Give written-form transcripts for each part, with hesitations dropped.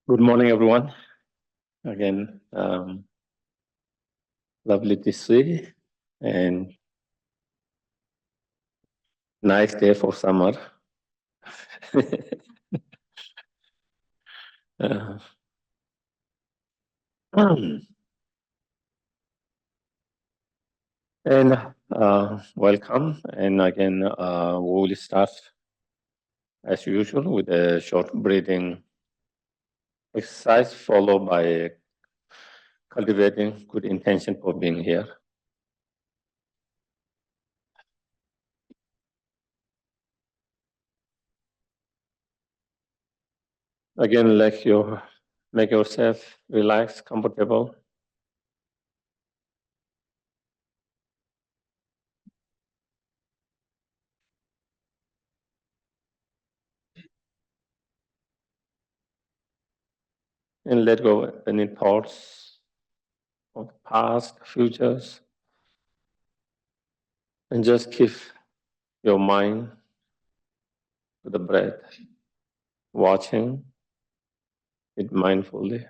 Good morning, everyone. Again, lovely to see, and nice day for summer. Uh, and welcome. And again, we will start as usual with a short breathing exercise, followed by cultivating good intention for being here. Again, make yourself relaxed, comfortable. And let go of any thoughts of past, futures, and just keep your mind to the breath, watching it mindfully.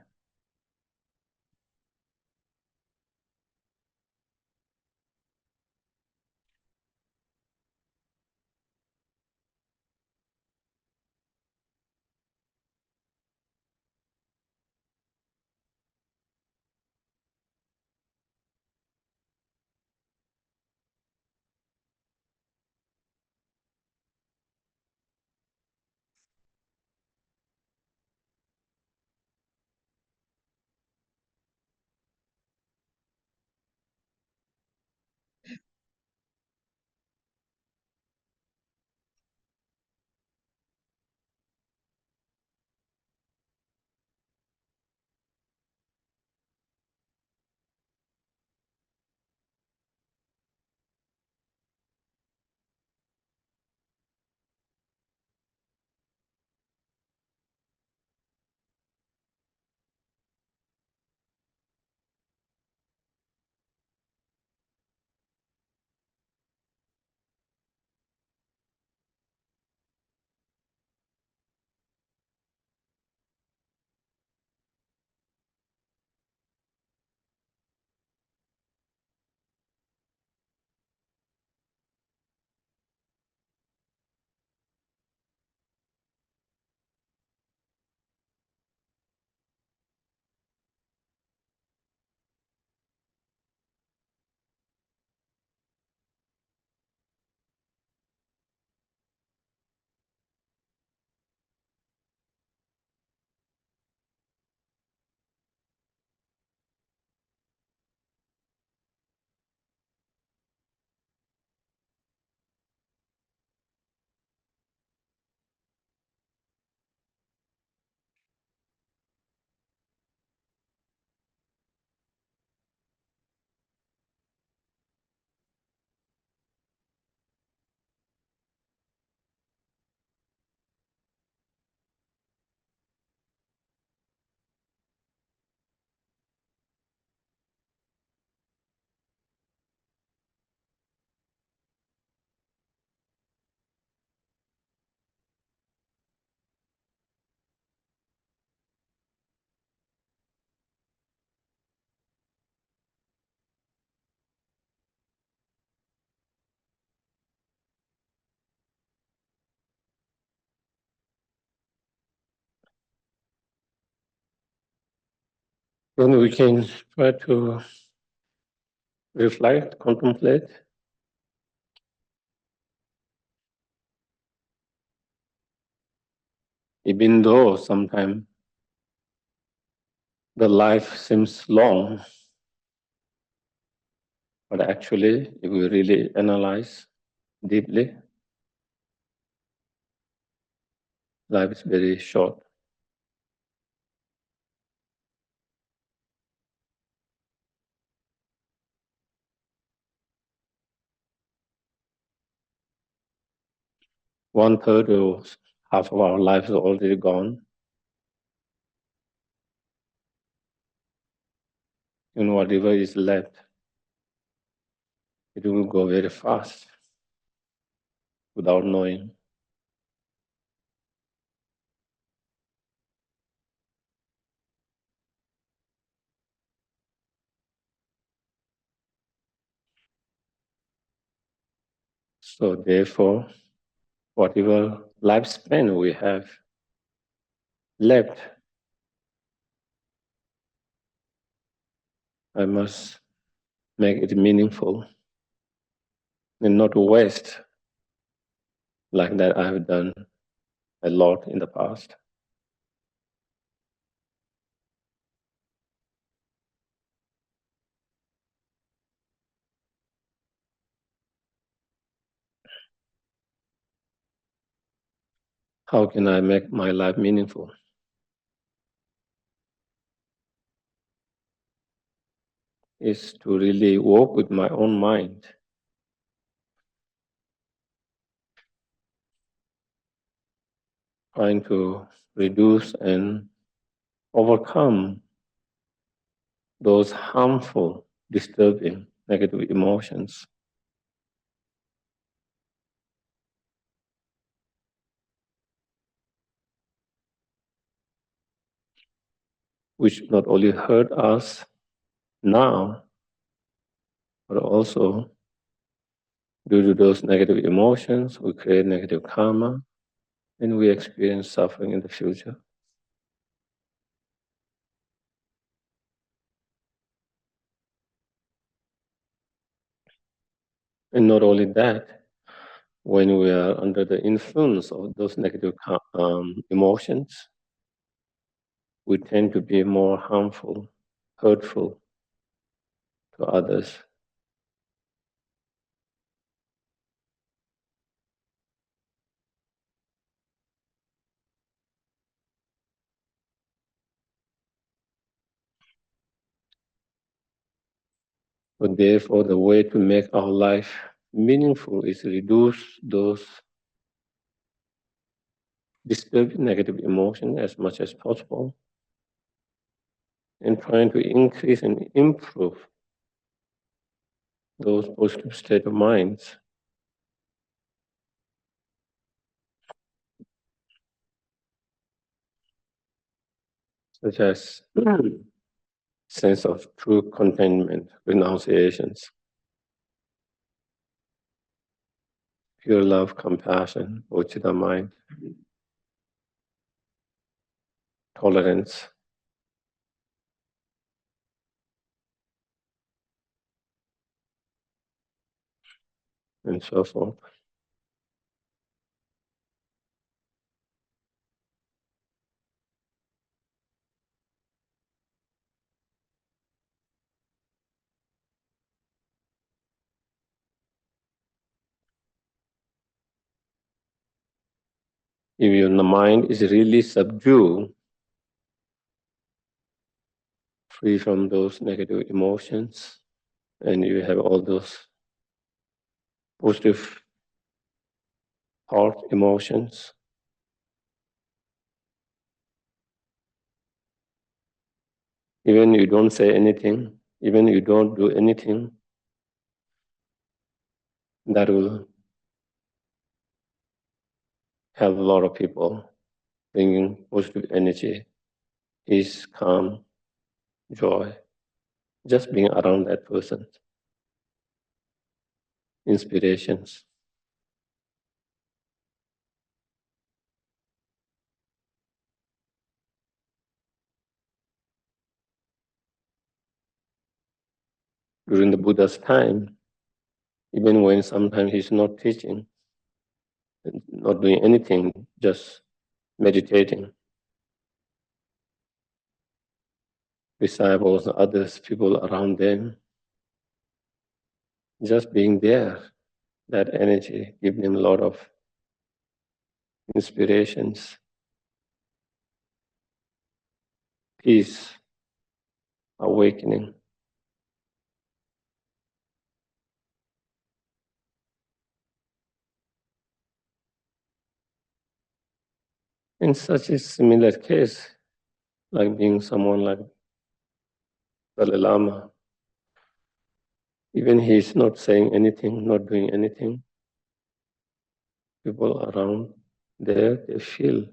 Then we can try to reflect, contemplate. Even though sometimes the life seems long, but actually, if we really analyze deeply, life is very short. One third or half of our life is already gone. And whatever is left, it will go very fast without knowing. So therefore, whatever lifespan we have left, I must make it meaningful and not waste like that I've done a lot in the past. How can I make my life meaningful? Is to really work with my own mind, trying to reduce and overcome those harmful, disturbing, negative emotions, which not only hurt us now, but also due to those negative emotions, we create negative karma and we experience suffering in the future. And not only that, when we are under the influence of those negative emotions, we tend to be more harmful, hurtful to others. So therefore, the way to make our life meaningful is reduce those disturbing negative emotions as much as possible and trying to increase and improve those positive state of minds, such as sense of true contentment, renunciations, pure love, compassion, bodhicitta mind, tolerance, and so forth. If your mind is really subdued, free from those negative emotions, and you have all those positive thought, emotions, even you don't say anything, even you don't do anything, that will help a lot of people, bringing positive energy, peace, calm, joy, just being around that person, inspirations. During the Buddha's time, even when sometimes he's not teaching, not doing anything, just meditating, disciples, others, people around them, just being there, that energy gives them a lot of inspirations, peace, awakening. In such a similar case, like being someone like Dalai Lama, even he's not saying anything, not doing anything, people around there, they feel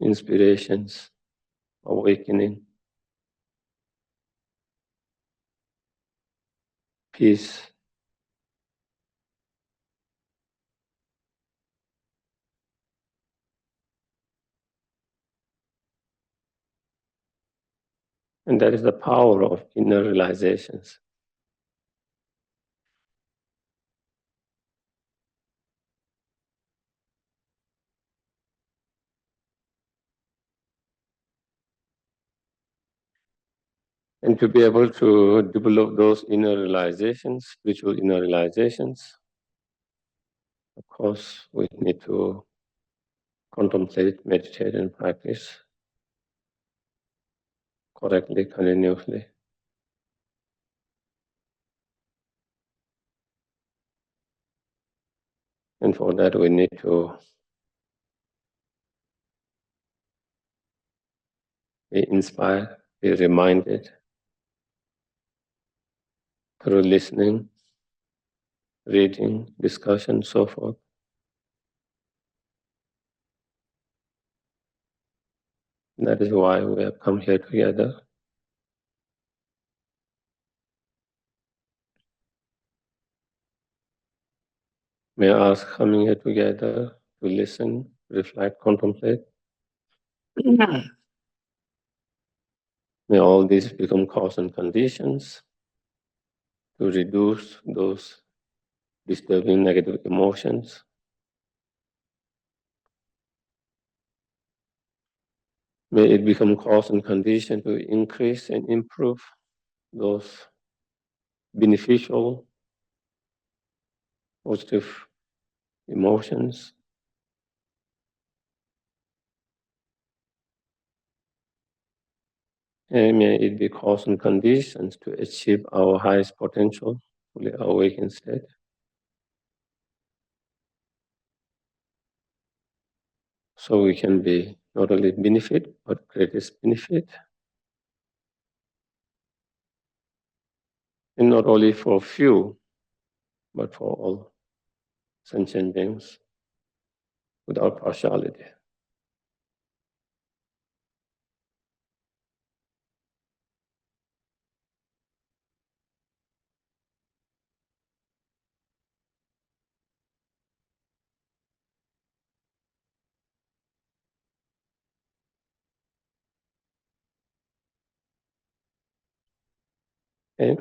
inspirations, awakening, peace, And that is the power of inner realizations. And to be able to develop those inner realizations, spiritual inner realizations, of course, we need to contemplate, meditate, and practice correctly, continuously. And for that, we need to be inspired, be reminded through listening, reading, discussion, so forth. That is why we have come here together. May I ask, coming here together to listen, reflect, contemplate? May all these become cause and conditions to reduce those disturbing negative emotions. May it become cause and condition to increase and improve those beneficial, positive emotions. And may it be cause and conditions to achieve our highest potential, fully awakened state. So we can be not only benefit, but greatest benefit. And not only for few, but for all sentient beings without partiality. Okay.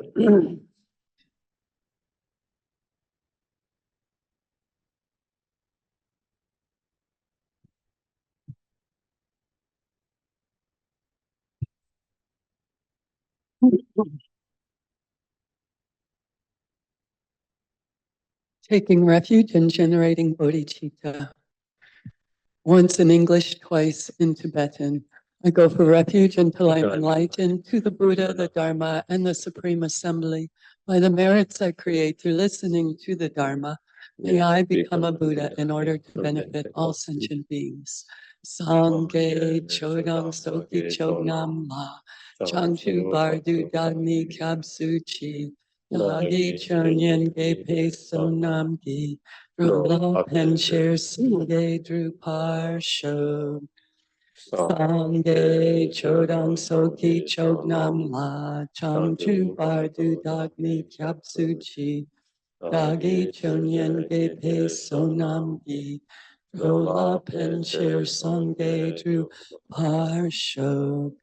Taking refuge in generating bodhicitta. Once in English, twice in Tibetan. I go for refuge until I'm enlightened to the Buddha, the Dharma, and the Supreme Assembly. By the merits I create through listening to the Dharma, may I become a Buddha in order to benefit all sentient beings. Sangye Chodam Soki Chognam La Changchu Bardu Dagni Kyabsuchi Dagi Chernyan Ge Sonam Gi Drew Pen Share Sangye Drew Parsho Sangye Chodam Soki Chognam La Changchu Bardu Dagni Kyabsuchi Dagi Chernyan Ge Sonam Gi Drew Pen Share Sangye Drew Parsho.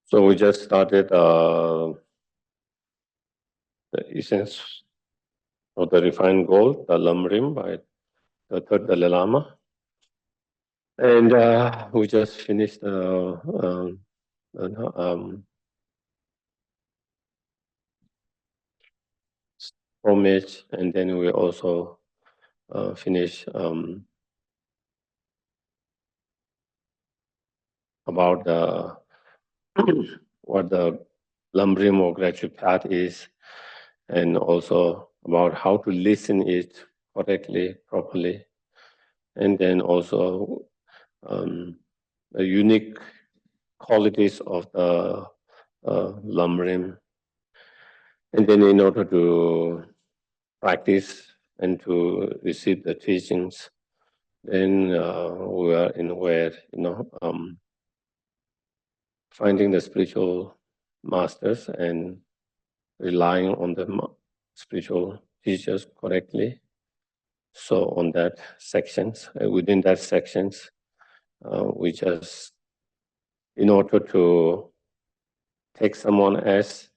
So we just started the essence of the refined gold, the Lamrim by the Third Dalai Lama. And we just finished homage, and then we also finish about the what the Lamrim or gratitude path is, and also about how to listen it correctly, properly, and then also the unique qualities of the Lamrim. And then in order to practice and to receive the teachings, then we are in where, finding the spiritual masters and relying on the spiritual teachers correctly. So on that sections, within that sections, we just, in order to take someone as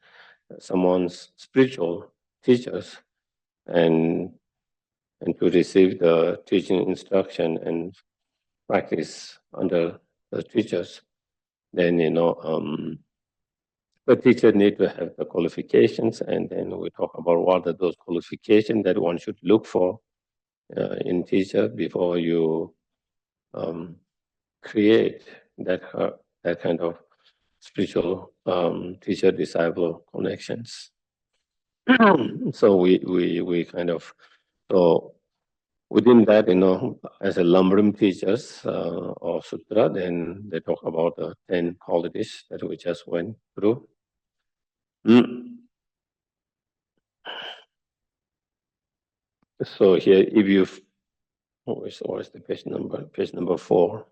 someone's spiritual teachers and to receive the teaching instruction and practice under the teachers, then the teacher need to have the qualifications, and then we talk about what are those qualifications that one should look for in teacher before you create that kind of spiritual teacher-disciple connections. So we kind of, so within that, as a Lamrim teachers or sutra, then they talk about the 10 qualities that we just went through. So here, if you, where's the page number? Page number 4.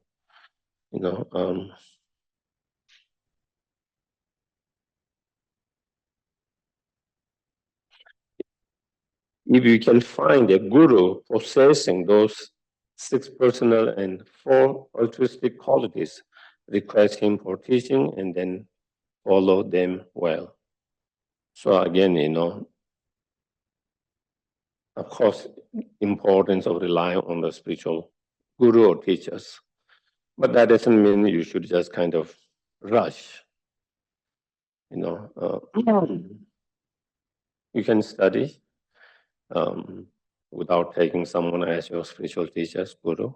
If you can find a guru possessing those 6 personal and 4 altruistic qualities, request him for teaching and then follow them well. So again, of course, importance of relying on the spiritual guru or teachers, but that doesn't mean you should just kind of rush. You can study without taking someone as your spiritual teacher's guru.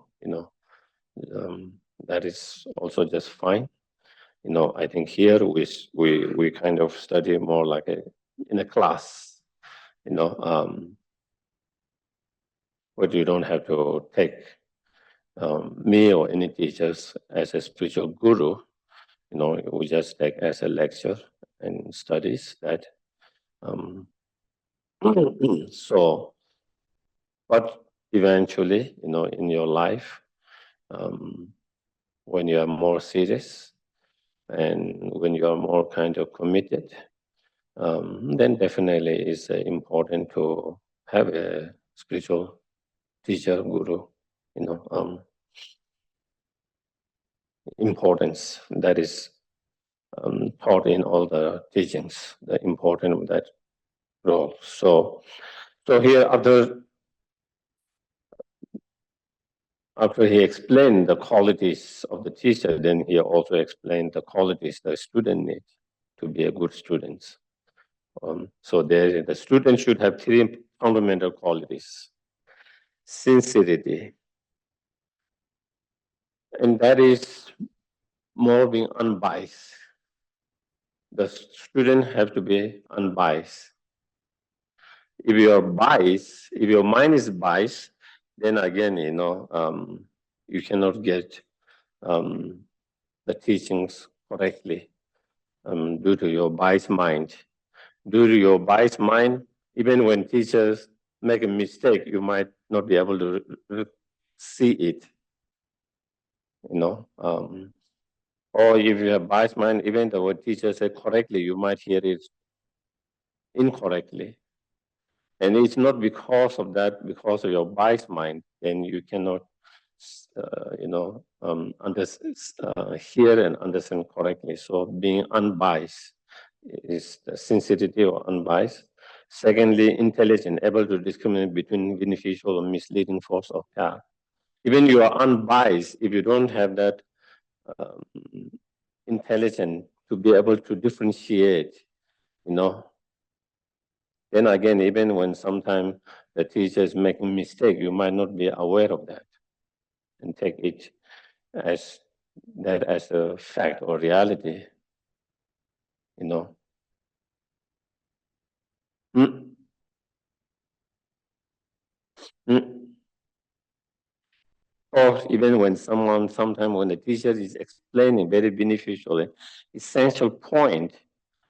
That is also just fine. I think here we kind of study more like in a class. But you don't have to take me or any teachers as a spiritual guru. We just take as a lecture and studies that. So, but eventually, in your life, when you are more serious and when you are more kind of committed, then definitely it's important to have a spiritual teacher, guru, importance that is taught in all the teachings, the importance of that role. So here after he explained the qualities of the teacher, then he also explained the qualities the student needs to be a good student. So the student should have 3 fundamental qualities. Sincerity, and that is more being unbiased. The student have to be unbiased. If you are biased, if your mind is biased, then again, you cannot get the teachings correctly due to your biased mind. Due to your biased mind, even when teachers make a mistake, you might not be able to see it. Or if you have biased mind, even though what teacher said correctly, you might hear it incorrectly. And it's not because of that, because of your biased mind, then you cannot, hear and understand correctly. So being unbiased is the sincerity or unbiased. Secondly, intelligent, able to discriminate between beneficial or misleading force of path. Even you are unbiased, if you don't have that intelligent to be able to differentiate, then again, even when sometimes the teacher is making mistake, you might not be aware of that and take it as a fact or reality, Mm. Mm. Or even when sometimes when the teacher is explaining very beneficial, essential point,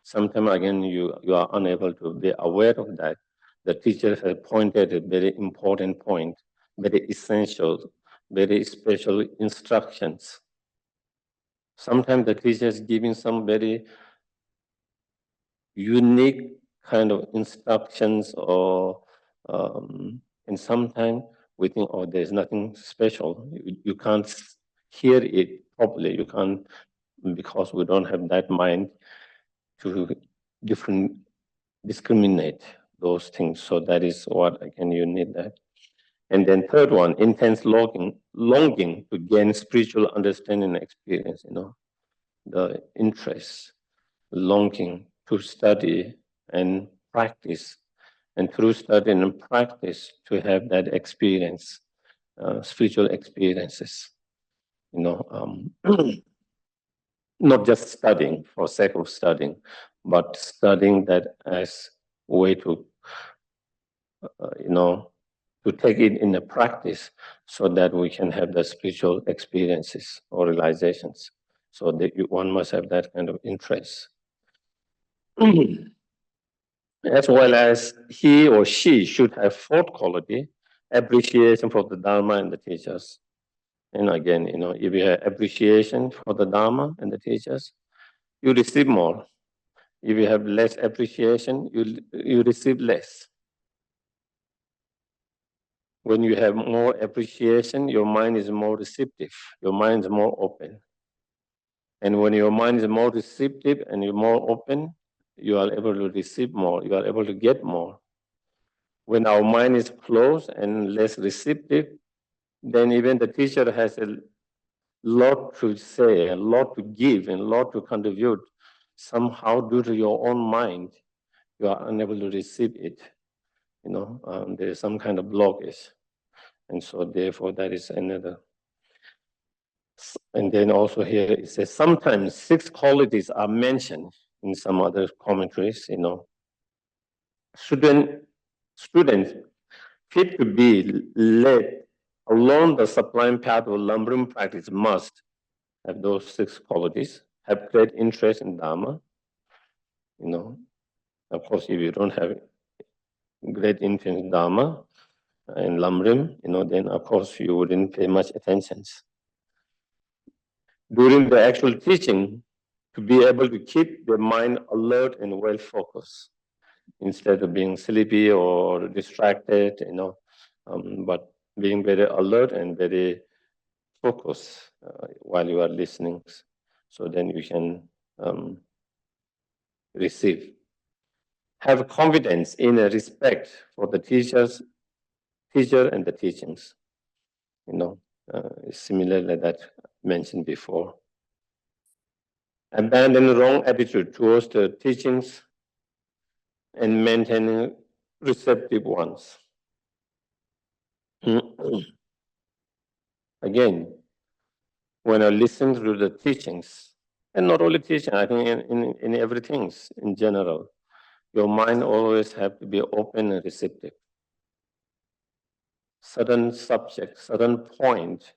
sometimes again you are unable to be aware of that. The teacher has pointed a very important point, very essential, very special instructions. Sometimes the teacher is giving some very unique kind of instructions or and sometimes we think, oh, there's nothing special. You can't hear it properly. You can't, because we don't have that mind to discriminate those things. So that is what, again, you need that. And then third one, intense longing to gain spiritual understanding and experience, the interest, longing to study and practice, and through study and practice to have that experience, spiritual experiences, not just studying for sake of studying, but studying that as a way to, to take it in a practice so that we can have the spiritual experiences or realizations. So that one must have that kind of interest. As well as he or she should have fourth quality, appreciation for the Dharma and the teachers. And again, if you have appreciation for the Dharma and the teachers, you receive more. If you have less appreciation, you receive less. When you have more appreciation, your mind is more receptive. Your mind is more open. And when your mind is more receptive and you're more open, you are able to receive more. You are able to get more. When our mind is closed and less receptive, then even the teacher has a lot to say, a lot to give, and a lot to contribute. Somehow, due to your own mind, you are unable to receive it. There is some kind of blockage. And so therefore, that is another. And then also here it says, sometimes 6 qualities are mentioned in some other commentaries, Students fit to be led along the sublime path of Lamrim practice must have those 6 qualities, have great interest in Dharma. Of course, if you don't have great interest in Dharma and Lamrim, then of course you wouldn't pay much attention. During the actual teaching, to be able to keep the mind alert and well focused instead of being sleepy or distracted, but being very alert and very focused while you are listening. So then you can receive. Have confidence in a respect for the teacher and the teachings. Similar that mentioned before. Abandon wrong attitude towards the teachings and maintaining receptive ones. Again, when I listen to the teachings, and not only teaching, I think in everything in general, your mind always have to be open and receptive. Certain subject, certain point,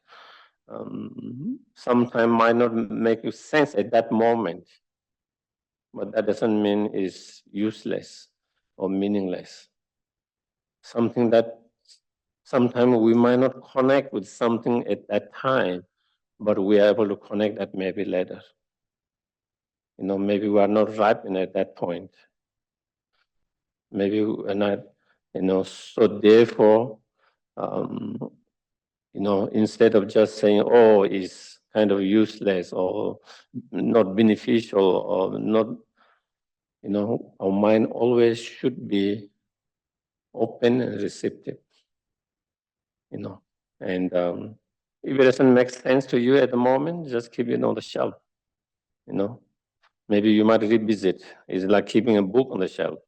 sometimes might not make you sense at that moment, but that doesn't mean it's useless or meaningless. Something that sometimes we might not connect with something at that time, but we are able to connect that maybe later. Maybe we are not ripe at that point. Maybe we're not, so therefore, instead of just saying, oh, it's kind of useless or not beneficial or not, our mind always should be open and receptive, and if it doesn't make sense to you at the moment, just keep it on the shelf, Maybe you might revisit. It's like keeping a book on the shelf.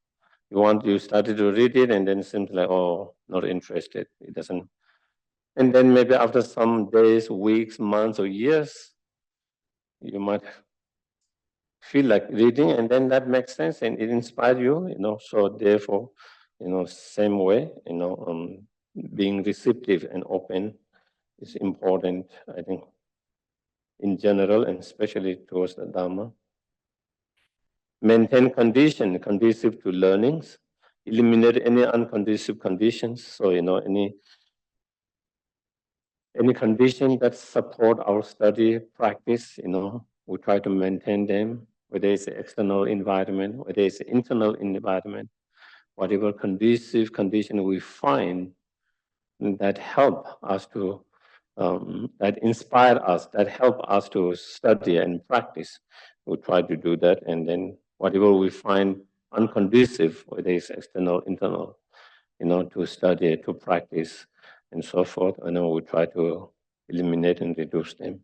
You started to read it and then it seems like, oh, not interested. It doesn't. And then maybe after some days, weeks, months, or years, you might feel like reading, and then that makes sense and it inspires you, So therefore, same way, being receptive and open is important, I think, in general and especially towards the Dharma. Maintain condition conducive to learnings. Eliminate any unconducive conditions. So, any condition that support our study practice, we try to maintain them. whether it's the external environment, whether it's the internal environment, whatever conducive condition we find that help us to, that inspire us, that help us to study and practice, we try to do that. And then whatever we find unconducive, whether it's external, internal, to study, to practice, and so forth, we try to eliminate and reduce them.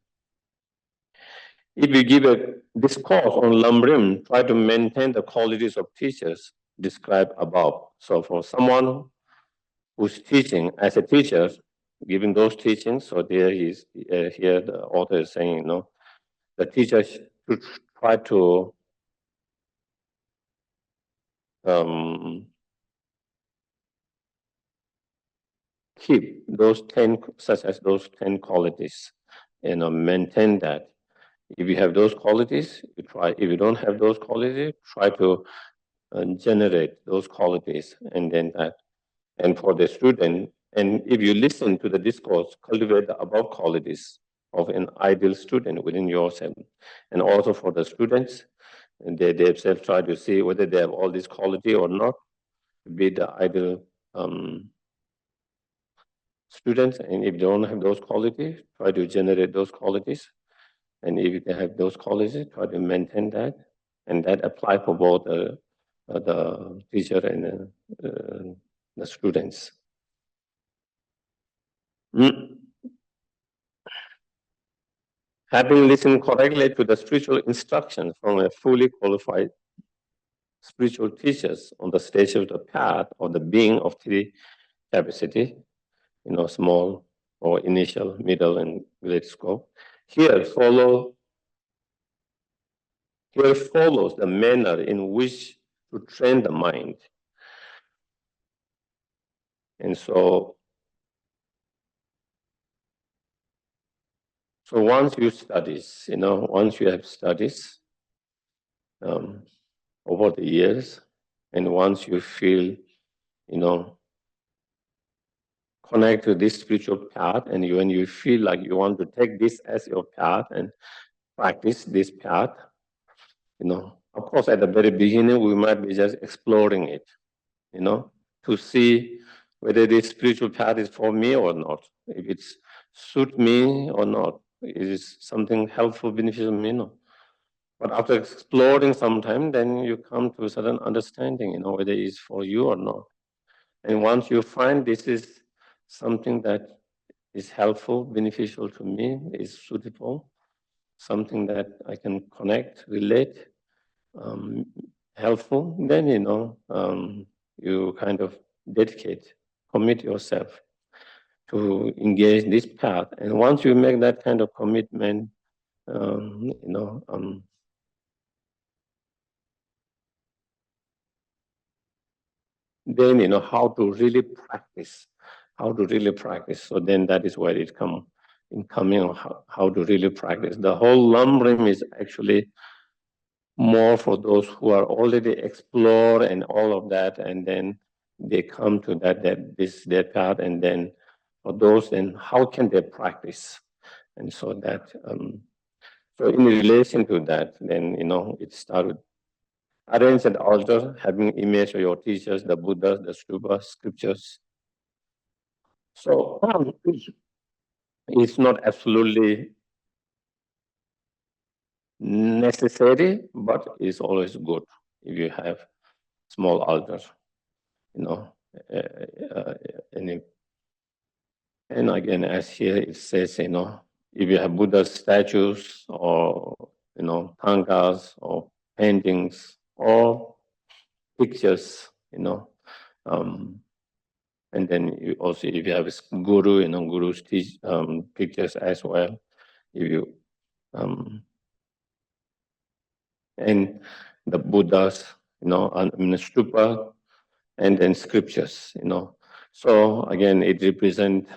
If you give a discourse on Lamrim, try to maintain the qualities of teachers described above. So for someone who's teaching, as a teacher, giving those teachings, so there is, here the author is saying, the teacher should try to keep those 10, such as those 10 qualities, maintain that. If you have those qualities, you try. If you don't have those qualities, try to generate those qualities, and then that. And for the student, and if you listen to the discourse, cultivate the above qualities of an ideal student within yourself. And also for the students, and they themselves try to see whether they have all this quality or not, be the ideal students. And if they don't have those qualities, try to generate those qualities. And if they have those qualities, try to maintain that. And that apply for both the teacher and the students. Having listened correctly to the spiritual instruction from a fully qualified spiritual teachers on the stage of the path of the being of three capacity, small or initial, middle, and great scope. Here follows the manner in which to train the mind. And so once you studies, once you have studies over the years, and once you feel, connect to this spiritual path, and when you feel like you want to take this as your path and practice this path, of course, at the very beginning, we might be just exploring it, to see whether this spiritual path is for me or not, if it's suit me or not, is something helpful, beneficial to me, But after exploring some time, then you come to a certain understanding, whether it's for you or not. And once you find this is something that is helpful, beneficial to me, is suitable, something that I can connect, relate, helpful, then you kind of dedicate, commit yourself to engage this path. And once you make that kind of commitment, then how to really practice, So then that is where it coming how to really practice. The whole Lamrim is actually more for those who are already explored and all of that, and then they come to their path, and then for those, then how can they practice? And so that, so in relation to that, then it started. Arrange an altar, having image of your teachers, the Buddha, the Stupa, scriptures. So it's not absolutely necessary, but it's always good if you have small altars, and again, as here it says, if you have Buddha statues or, tangas or paintings or pictures, and then you also, if you have a guru, guru's pictures as well, if you, and the Buddhas, stupa, and then scriptures, So again, it represents,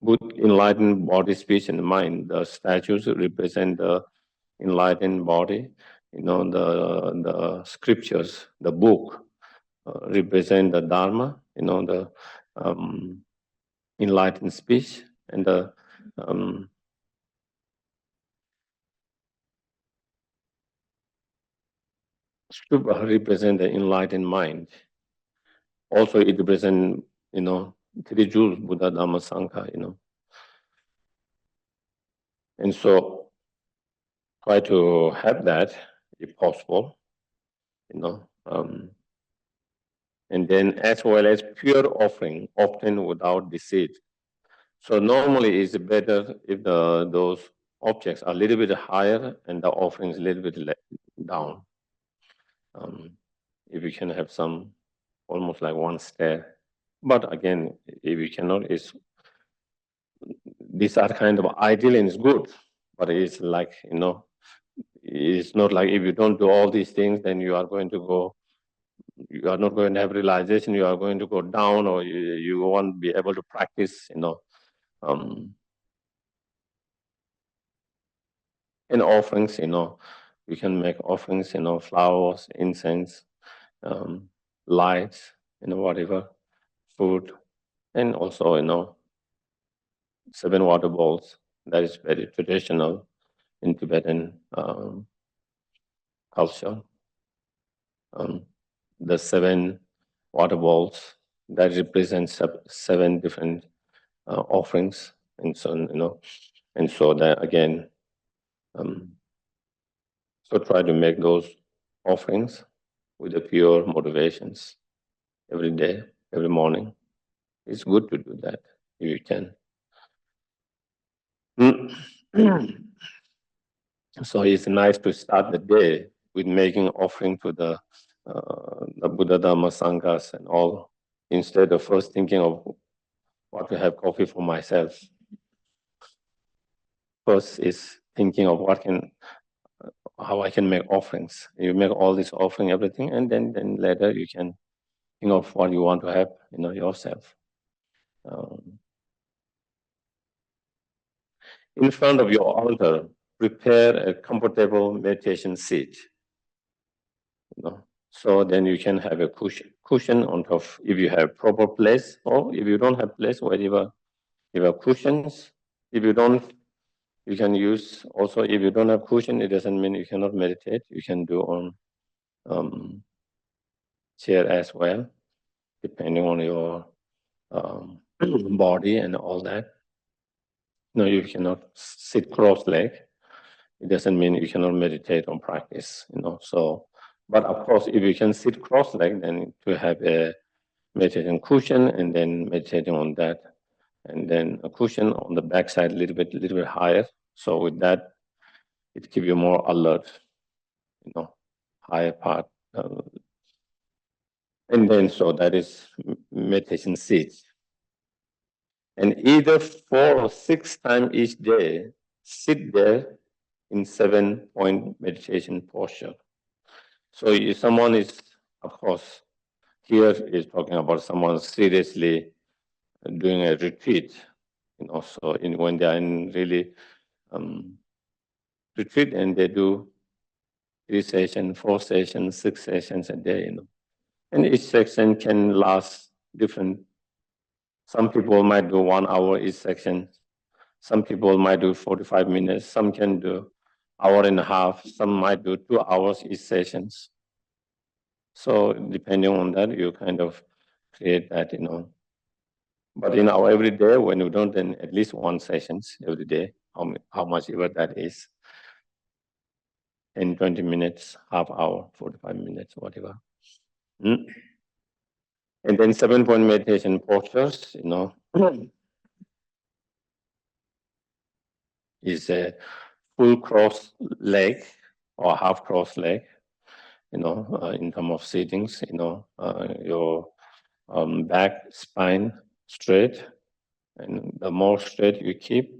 enlightened body, speech, and mind. The statues represent the enlightened body. The scriptures, the book, represent the Dharma. The enlightened speech, and the stupa represent the enlightened mind. Also, it represents, three jewels, Buddha, Dhamma, Sangha, And so try to have that if possible, and then as well as pure offering, often without deceit. So normally it's better if those objects are a little bit higher and the offering is a little bit down. If you can have some, almost like one stair. But again, if you cannot, these are kind of ideal and it's good, but it's like, it's not like if you don't do all these things, then you are not going to have realization, you are going to go down, or you won't be able to practice, and offerings, you can make offerings, flowers, incense, lights, whatever, food, and also, 7 water bowls. That is very traditional in Tibetan culture. The 7 water bowls that represents 7 different offerings, and so and so that again. So try to make those offerings with the pure motivations every day, every morning. It's good to do that if you can. So it's nice to start the day with making offering to the Buddha, Dhamma, Sanghas and all, instead of first thinking of what to have coffee for myself. First is thinking of how I can make offerings. You make all this offering, everything, and then later you can think of what you want to have, yourself. In front of your altar, prepare a comfortable meditation seat. So then you can have a cushion on top, if you have proper place, or if you don't have place, wherever you have cushions. If you don't, you can use also. If you don't have cushion, it doesn't mean you cannot meditate. You can do on chair as well, depending on your body and all that. No, you cannot sit cross-legged. It doesn't mean you cannot meditate or practice, So, but of course, if you can sit cross-legged, then to have a meditation cushion and then meditating on that, and then a cushion on the backside a little bit higher. So with that, it gives you more alert, higher part. And then so that is meditation seats. And either 4 or 6 times each day, sit there in 7-point meditation posture. So if someone is, of course, here is talking about someone seriously doing a retreat, so when they are in really retreat and they do 3 sessions, 4 sessions, 6 sessions a day, and each section can last different. Some people might do 1 hour each section. Some people might do 45 minutes. Some can do hour and a half. Some might do 2 hours each sessions. So depending on that, you kind of create that, But in our everyday, when we don't, then at least 1 sessions every day, how much ever that is, in 20 minutes, half hour, 45 minutes, whatever. And then 7-point meditation postures, is a full cross leg or half cross leg, in terms of sittings, your back, spine straight, and the more straight you keep,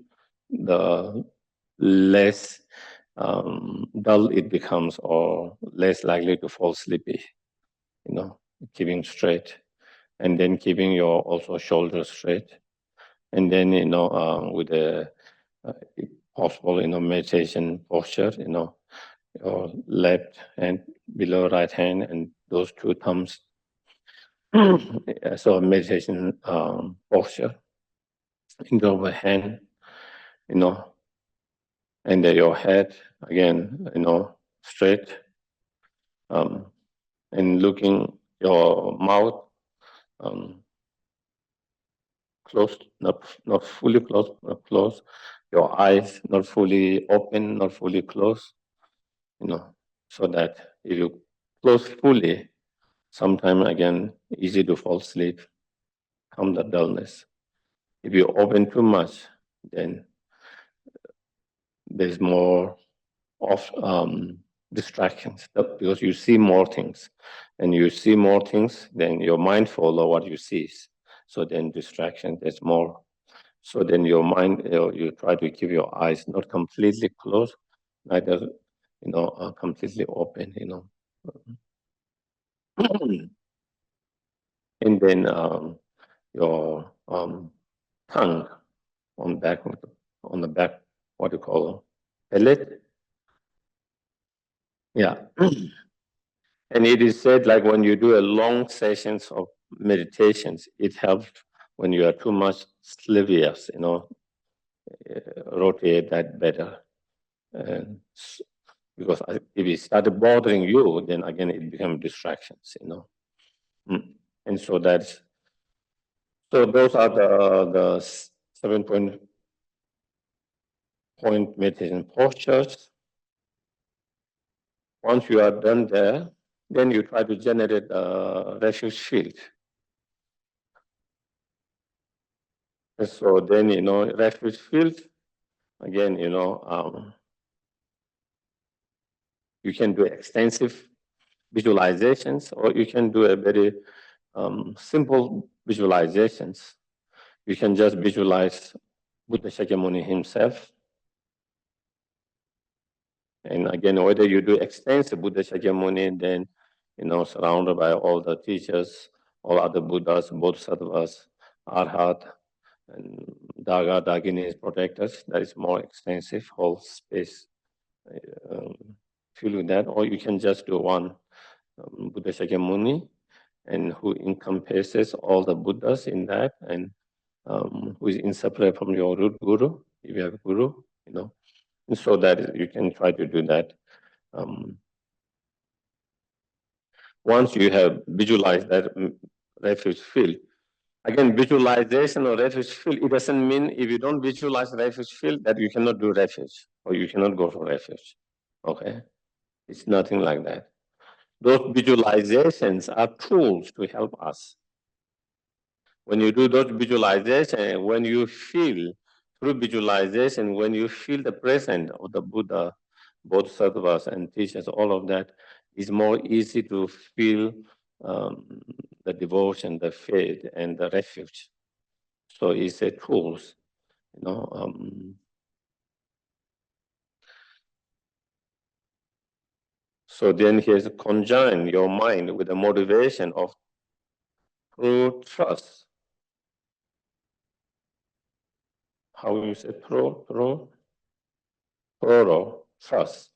the less dull it becomes, or less likely to fall sleepy, keeping straight, and then keeping your also shoulders straight, and then with a if possible, meditation posture, your left hand below right hand and those 2 thumbs. So meditation posture, into the hand, and then your head again, straight, and looking your mouth closed, not fully closed, not closed. Your eyes not fully open, not fully closed. So that if you close fully, sometime again easy to fall asleep, come the dullness. If you open too much, then there's more of distractions because you see more things, and you see more things, then you're mindful of what you see. So then distraction, there's more. So then your mind, you try to keep your eyes not completely closed, neither completely open. And then your tongue on the back, what you call palate. Yeah. And it is said, like when you do a long sessions of meditations, it helps when you are too much oblivious, rotate that better. And because if it started bothering you, then again it becomes distractions, And so those are the 7 point meditation postures. Once you are done there, then you try to generate a refuge field. And so then, refuge field, again, you can do extensive visualizations, or you can do a very simple visualizations. You can just visualize Buddha Shakyamuni himself. And again, whether you do extensive Buddha Shakyamuni, then, surrounded by all the teachers, all other Buddhas, Bodhisattvas, Arhat, and Daga, Daginis, protectors, that is more extensive, whole space filled with that. Or you can just do one Buddha Shakyamuni, and who encompasses all the Buddhas in that, and who is inseparable from your root guru, if you have a guru, And so that you can try to do that. Once you have visualized that refuge field, again, visualization or refuge field, it doesn't mean if you don't visualize refuge field that you cannot do refuge or you cannot go for refuge. Okay? It's nothing like that. Those visualizations are tools to help us. When you do those visualizations, when you feel through visualization, when you feel the presence of the Buddha, Bodhisattvas and teachers, all of that is more easy to feel the devotion, the faith, and the refuge. So it's a tools, So then here's conjoin your mind with the motivation of true trust. How you say pro, trust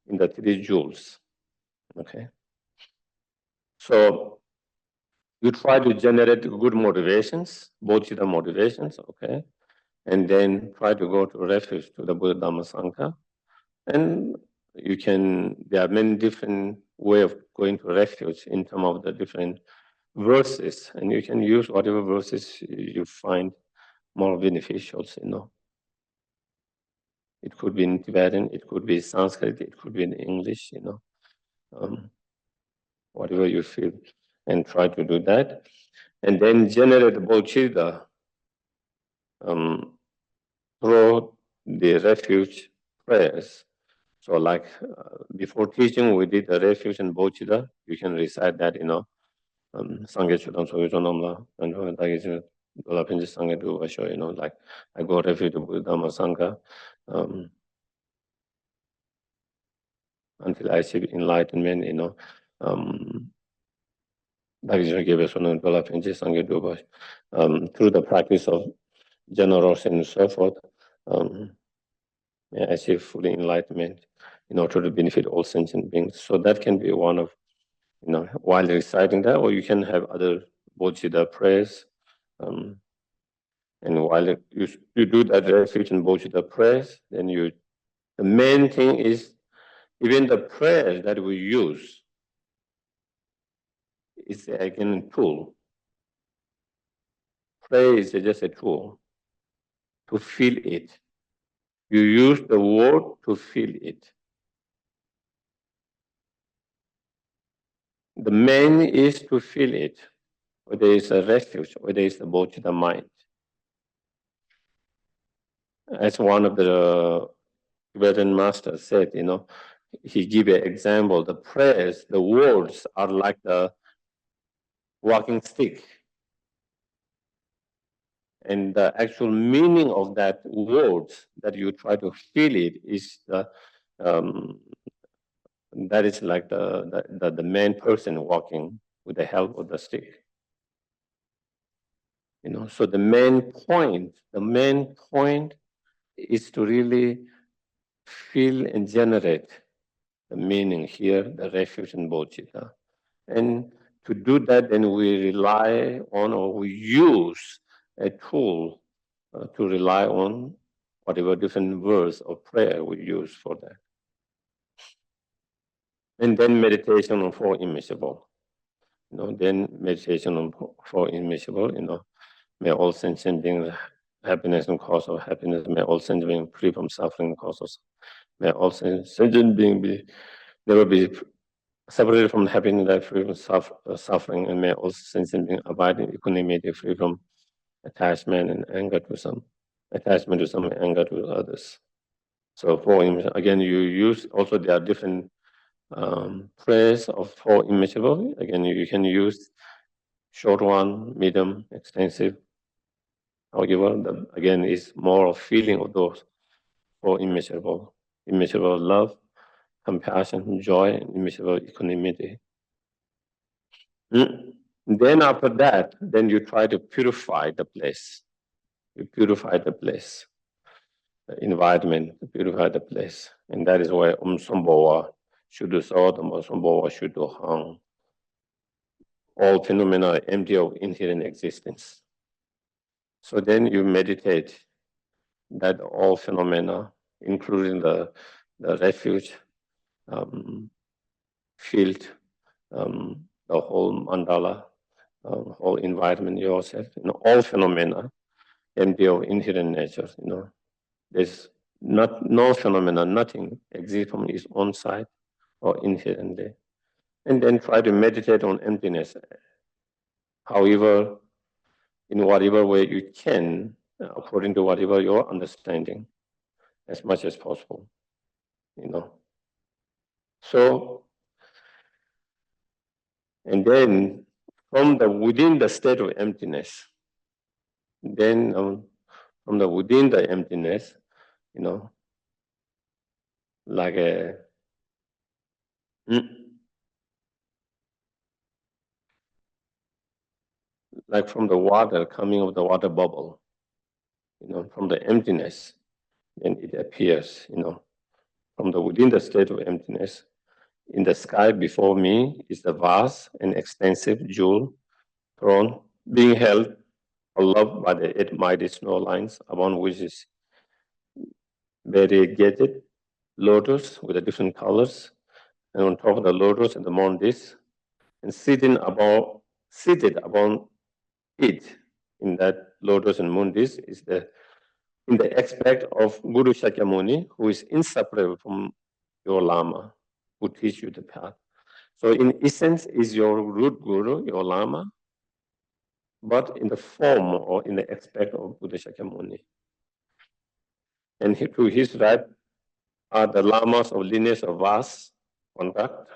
in the 3 jewels. Okay. So you try to generate good motivations, bodhicitta motivations, okay, and then try to go to refuge to the Buddha Dhamma Sangha. And there are many different ways of going to refuge in terms of the different verses, and you can use whatever verses you find more beneficial, It could be in Tibetan, it could be Sanskrit, it could be in English, whatever you feel, and try to do that. And then generate bodhicitta through the refuge prayers. So like before teaching, we did the refuge and bodhicitta. You can recite that, Sangye Chodam Soye Chodam La, and Dola Pinji Sangye Du Vasho, like I go refuge to Buddha Dhamma Sangha until I achieve enlightenment, through the practice of generosity and so forth, achieve full enlightenment in order to benefit all sentient beings. So that can be one of, while reciting that, or you can have other bodhicitta prayers. And while you do that refuge and bodhicitta prayers, then the main thing is even the prayers that we use, is again a tool. Prayer is just a tool to feel it. You use the word to feel it. The main is to feel it, whether it's a refuge, whether it's the bodhicitta mind. As one of the Tibetan masters said, he gave an example. The prayers, the words are like the walking stick. And the actual meaning of that words that you try to feel it is that is like the main person walking with the help of the stick. So the main point is to really feel and generate the meaning here, the refuge and bodhicitta. And to do that, then we rely on, or we use a tool to rely on whatever different words of prayer we use for that. And then meditation on four immeasurable. Then meditation on four immeasurable, may all sentient beings happiness and cause of happiness, may all sentient beings free from suffering and cause of may all sentient beings never be separated from happiness, free from suffering, and may all sentient beings abide in equanimity, free from attachment and anger to some, anger to others. So four immeasurable, again, you use, also there are different prayers of four immeasurable. Again, you can use short one, medium, extensive. However, again, is more of feeling of those four immeasurable. Immeasurable love, compassion, joy, and immeasurable equanimity. Then after that, then you try to purify the place. You purify the place, the environment, purify the place. And that is why Sombowa Shuddha Sodama, Sombowa Shuddha Hang. All phenomena are empty of inherent existence. So then you meditate that all phenomena, including the refuge, field, the whole mandala, whole environment yourself, all phenomena empty of inherent nature. There's no phenomena, nothing exists from its own side or inherently. And then try to meditate on emptiness. However, in whatever way you can, according to whatever your understanding, as much as possible. So, and then from within the state of emptiness, then from within the emptiness, like a like from the water coming of the water bubble, from the emptiness, then it appears, from within the state of emptiness. In the sky before me is the vast and extensive jewel throne being held or loved by the 8 mighty snow lines, upon which is variegated lotus with the different colors, and on top of the lotus and the moon disk, and seated upon it in that lotus and moon disk is in the aspect of Guru Shakyamuni, who is inseparable from your Lama, who teach you the path. So in essence is your root guru, your Lama, but in the form or in the aspect of Buddha Shakyamuni. And to his right are the Lamas of lineage of Vas, conduct,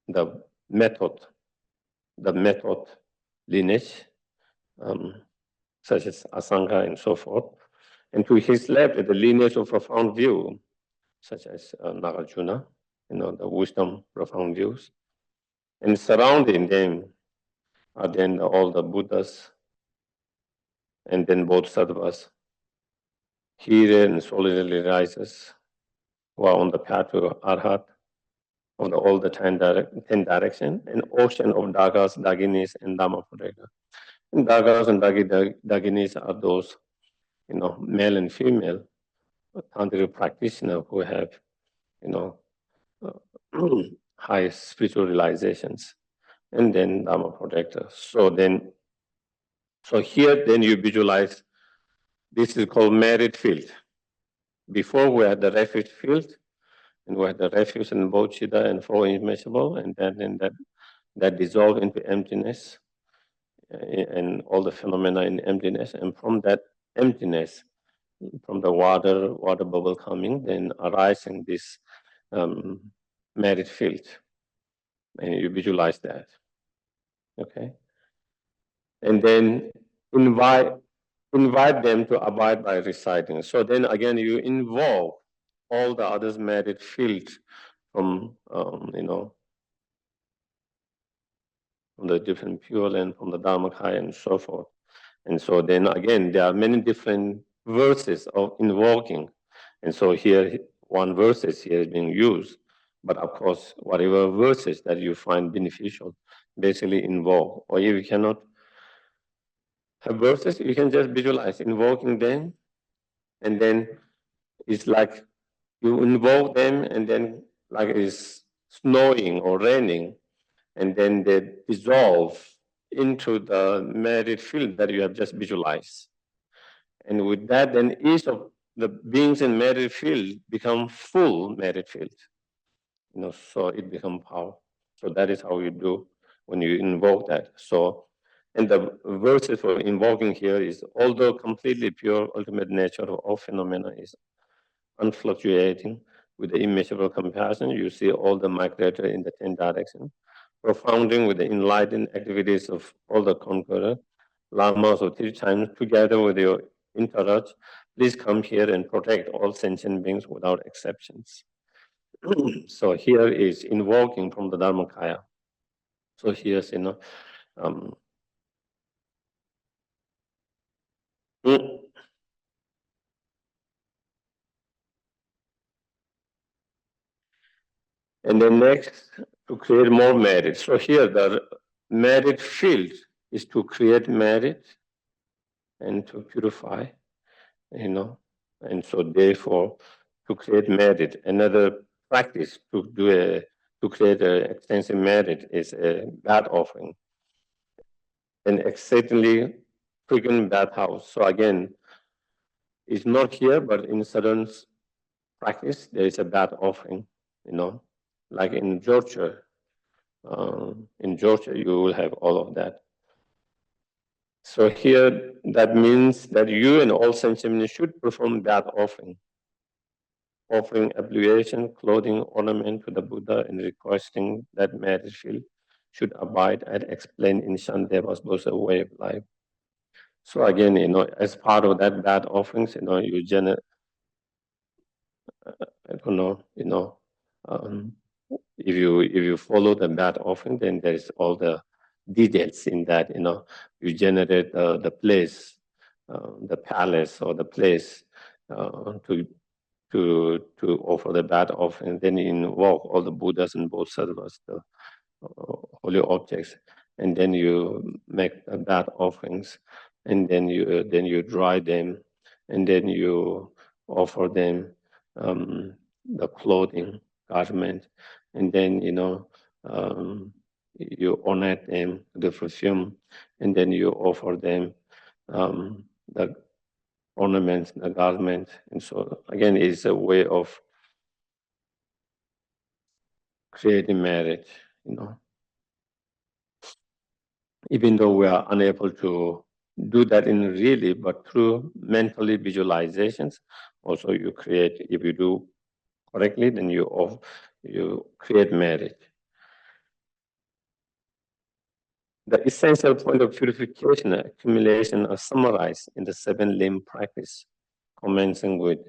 the method lineage, such as Asanga and so forth. And to his left is the lineage of profound view, such as Nagarjuna, the wisdom profound views. And surrounding them are then all the Buddhas, and then Bodhisattvas, hidden and solidly rises, who are on the path to Arhat, of all the 10 direction, an ocean of Dagas, Daginis, and Dhammapadeka. And Dagas and Daginis are those, male and female tantric practitioners who have, high spiritual realizations, and then Dharma projector. So here then you visualize, this is called merit field. Before we had the refuge field, and we had the refuge and bodhicitta and four immeasurable, and then that dissolved into emptiness, and all the phenomena in emptiness. And from that emptiness, from the water bubble coming, then arising this merit field, and you visualize that. Okay, and then invite them to abide by reciting. So then again, you involve all the others merit field from from the different pure land, from the Dharmakaya and so forth. And so then again, there are many different verses of invoking. And so here, one verses here is being used. But of course, whatever verses that you find beneficial, basically invoke. Or if you cannot have verses, you can just visualize invoking them. And then it's like you invoke them, and then like it's snowing or raining, and then they dissolve into the merit field that you have just visualized. And with that, then each of the beings in merit field become full merit field. So it becomes power. So that is how you do when you invoke that. So, and the verses for invoking here is, although completely pure, ultimate nature of all phenomena is unfluctuating with the immeasurable compassion, you see all the migrator in the 10 directions, profounding with the enlightened activities of all the conqueror, lamas of 3 times, together with your entourage, please come here and protect all sentient beings without exceptions. So here is invoking from the Dharmakaya. So here's, and then next, to create more merit. So here the merit field is to create merit and to purify, and so therefore to create merit. Another practice to create an extensive merit is a bath offering, an exceedingly frequent bathhouse. So again, it's not here, but in certain practice there is a bath offering. Like in Georgia. In Georgia, you will have all of that. So here, that means that you and all sentient should perform bath offering obligation, clothing, ornament to the Buddha, and requesting that merit field should abide as explained in Shandeva's Buddha way of life. So again, as part of that bath offerings, you generate, I don't know, if you follow the bath offering, then there's all the details in that. You generate the place, the palace or the place to offer the bath offering. Then you invoke all the Buddhas and Bodhisattvas, the holy objects, and then you make the bath offerings, and then you dry them, and then you offer them the clothing, garment, and then you ornate them the perfume, and then you offer them the ornaments, the garment, and so again, it's a way of creating merit. Even though we are unable to do that in really, but through mentally visualizations, also you create. If you do correctly, then you create merit. The essential point of purification and accumulation are summarized in the 7 limb practice, commencing with.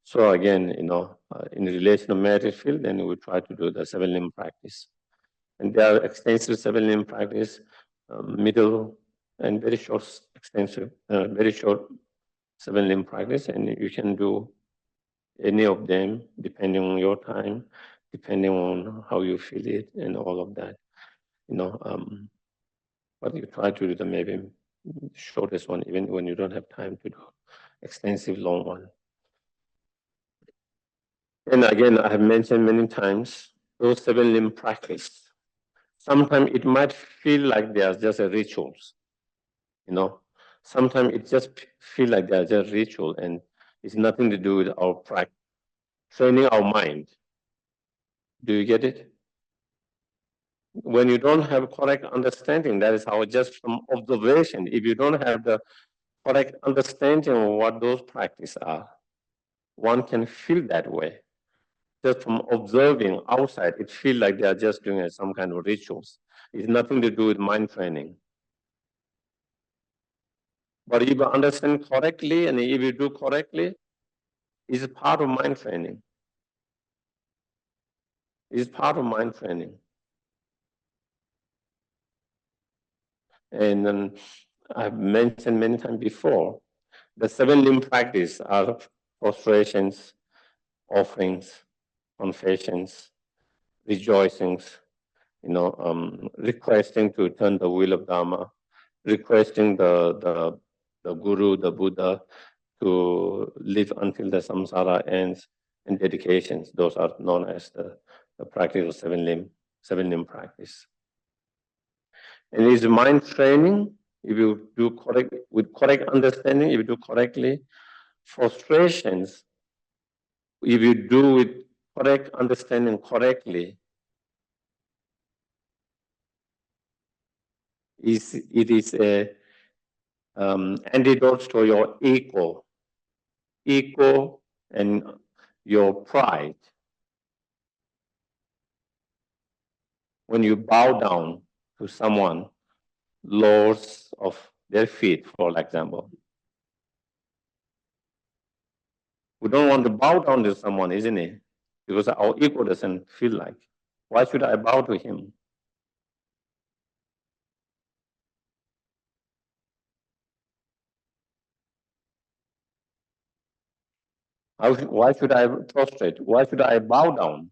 So again, in relation to merit field, then we try to do the 7 limb practice. And there are extensive 7 limb practice, middle and very short, very short 7 limb practice, and you can do any of them depending on your time, depending on how you feel it, and all of that. But you try to do the maybe shortest one, even when you don't have time to do extensive long one. And again, I have mentioned many times, those 7 limb practice. Sometimes it might feel like they are just a rituals, Sometimes it just feel like they are just ritual, and it's nothing to do with our practice, training our mind. Do you get it? When you don't have correct understanding, that is how, just from observation, if you don't have the correct understanding of what those practices are, one can feel that way. Just from observing outside, it feels like they are just doing some kind of rituals. It's nothing to do with mind training. But if you understand correctly and if you do correctly, it's part of mind training. It's part of mind training. And then I've mentioned many times before, the 7 limb practice are prostrations, offerings, confessions, rejoicings, requesting to turn the wheel of Dharma, requesting the Guru, the Buddha, to live until the samsara ends, and dedications. Those are known as the practice of 7 limb practice. And it's mind training. If you do correct, with correct understanding, if you do correctly, frustrations, if you do with correct understanding correctly, it is a antidote to your ego and your pride. When you bow down to someone, lords of their feet, for example, we don't want to bow down to someone, isn't it? Because our ego doesn't feel like. Why should I bow to him? Why should I prostrate? Why should I bow down?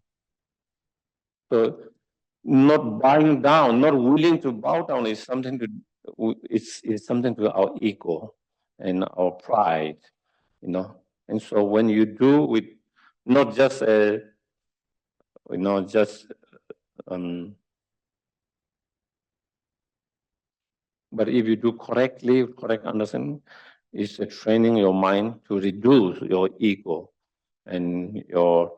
So not bowing down, not willing to bow down is something to it's something to our ego and our pride, And so when you do with not just but if you do correctly, correct understanding, is training your mind to reduce your ego and your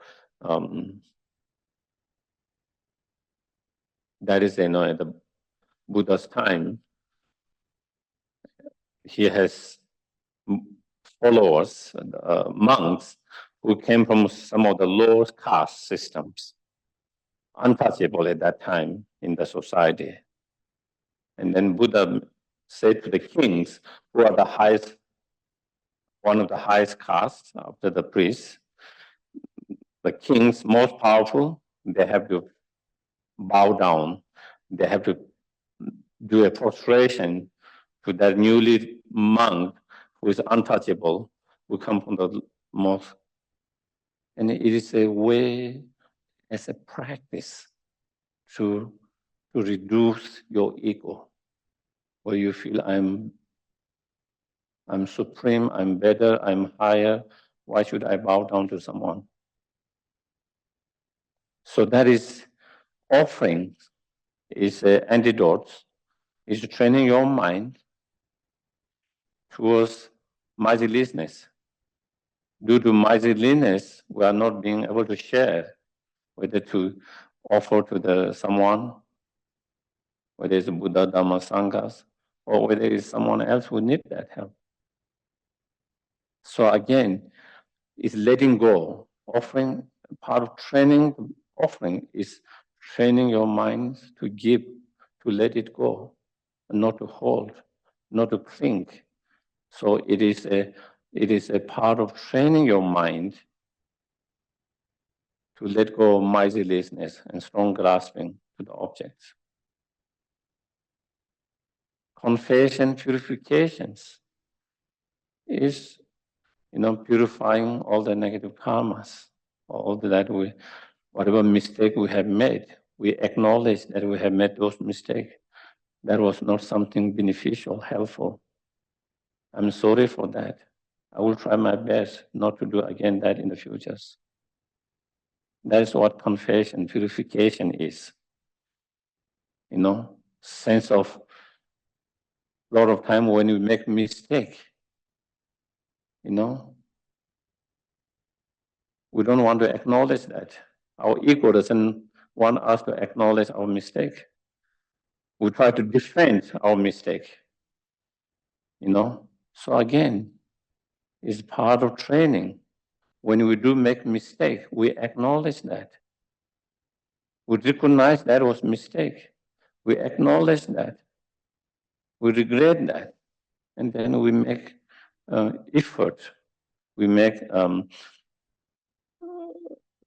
that is at the Buddha's time. He has followers, monks, who came from some of the lower caste systems, untouchable at that time in the society. And then Buddha said to the kings, who are one of the highest castes after the priests, the kings most powerful, they have to bow down, they have to do a prostration to that newly monk who is untouchable, who come from the most. And it is a way, as a practice, to reduce your ego, where you feel I'm supreme, I'm better, I'm higher. Why should I bow down to someone? So that is offering, is an antidote, is training your mind towards miserliness. Due to miserliness, we are not being able to share, whether to offer to someone, whether it's Buddha, Dhamma, Sanghas, or whether it's someone else who needs that help. So again, it's letting go. Offering, part of training, offering is training your mind to give, to let it go, and not to hold, not to think. So it is a part of training your mind to let go of miserliness and strong grasping to the objects. Confession, purifications is, purifying all the negative karmas, all that whatever mistake we have made, we acknowledge that we have made those mistakes. That was not something beneficial, helpful. I'm sorry for that. I will try my best not to do again that in the future. That is what confession, purification is. Sense of a lot of time when we make mistake, we don't want to acknowledge that. Our ego doesn't want us to acknowledge our mistake. We try to defend our mistake, So again, it's part of training. When we do make mistake, we acknowledge that. We recognize that was mistake. We acknowledge that. We regret that. And then we make effort. We make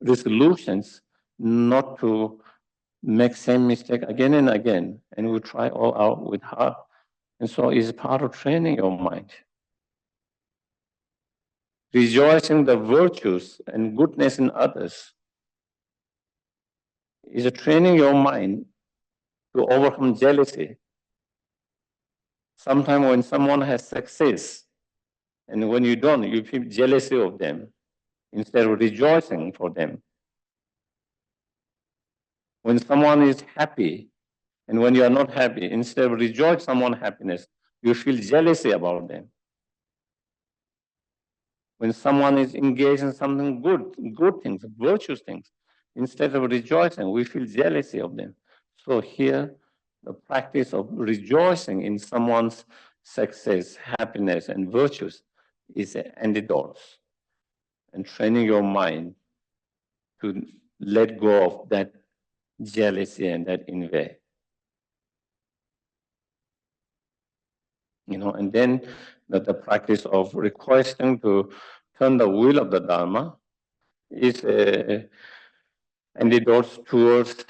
resolutions not to make same mistake again and again. And we try all out with heart. And so it's part of training your mind. Rejoicing the virtues and goodness in others is training your mind to overcome jealousy. Sometimes when someone has success, and when you don't, you feel jealousy of them instead of rejoicing for them. When someone is happy, and when you are not happy, instead of rejoice someone's happiness, you feel jealousy about them. When someone is engaged in something good things, virtuous things, instead of rejoicing, we feel jealousy of them. So here, the practice of rejoicing in someone's success, happiness, and virtues is an antidote, and training your mind to let go of that jealousy and that envy. And then the practice of requesting to turn the wheel of the Dharma is an antidote towards,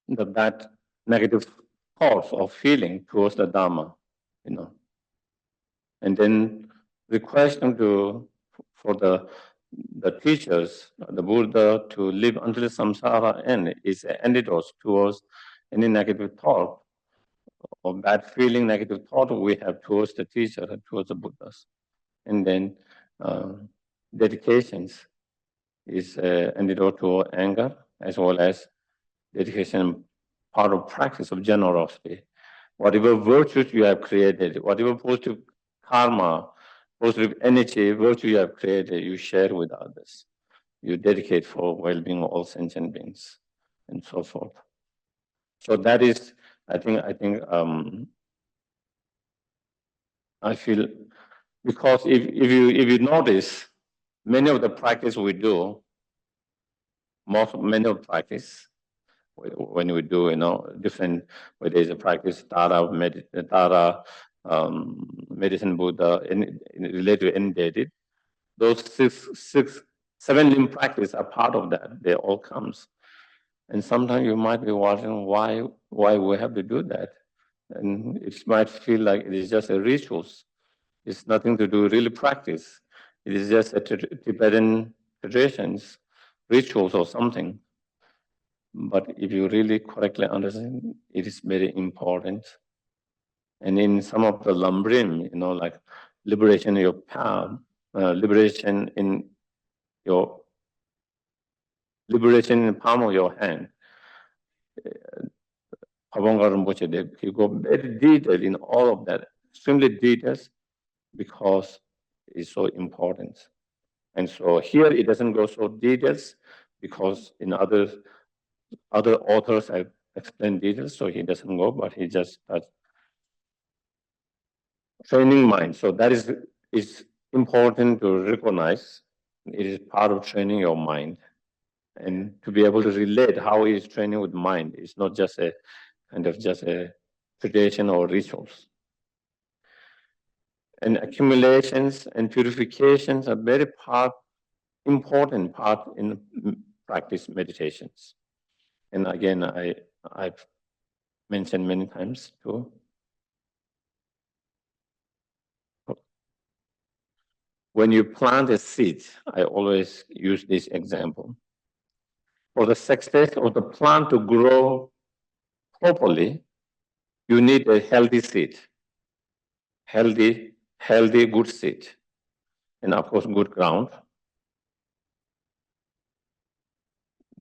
the bad negative thoughts or feeling towards the Dharma, And then requesting for the teachers, the Buddha, to live until samsara end is an antidote towards any negative thought or bad feeling, negative thought we have towards the teacher and towards the Buddhas. And then dedications is an antidote to anger, as well as dedication, part of practice of generosity. Whatever virtues you have created, whatever positive karma, positive energy, virtue you have created, you share with others. You dedicate for well-being of all sentient beings, and so forth. So that is, I feel, because if you notice, many of the practice we do, many of practice, when we do, different, whether it's a practice, Tara, medicine, Buddha, related to any deity, those seven limb practice are part of that. They all comes. And sometimes you might be wondering why we have to do that. And it might feel like it is just a rituals. It's nothing to do really practice. It is just a Tibetan traditions, rituals or something. But if you really correctly understand, it is very important. And in some of the Lamrim, like liberation in your palm, liberation in the palm of your hand, he go very detailed in all of that, extremely details, because it's so important. And so here it doesn't go so details, because in other authors have explained details, so he doesn't go, but he just does training mind. So that is important to recognize. It is part of training your mind, and to be able to relate how it is training with mind. It's not just a kind of just a tradition or rituals. And accumulations and purifications are very important part in practice meditations. And again, I've mentioned many times too. When you plant a seed, I always use this example. For the success of the plant to grow properly, you need a healthy seed. Healthy, good seed. And of course, good ground.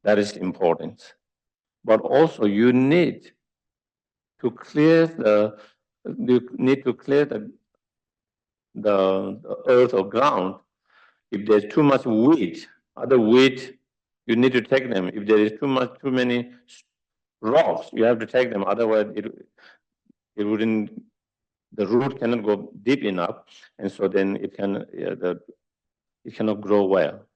That is important. But also you need to clear the earth or ground. If there's too much weed, other weed, you need to take them. If there is too many rocks, you have to take them. Otherwise, it wouldn't. The root cannot go deep enough, and so then it cannot grow well.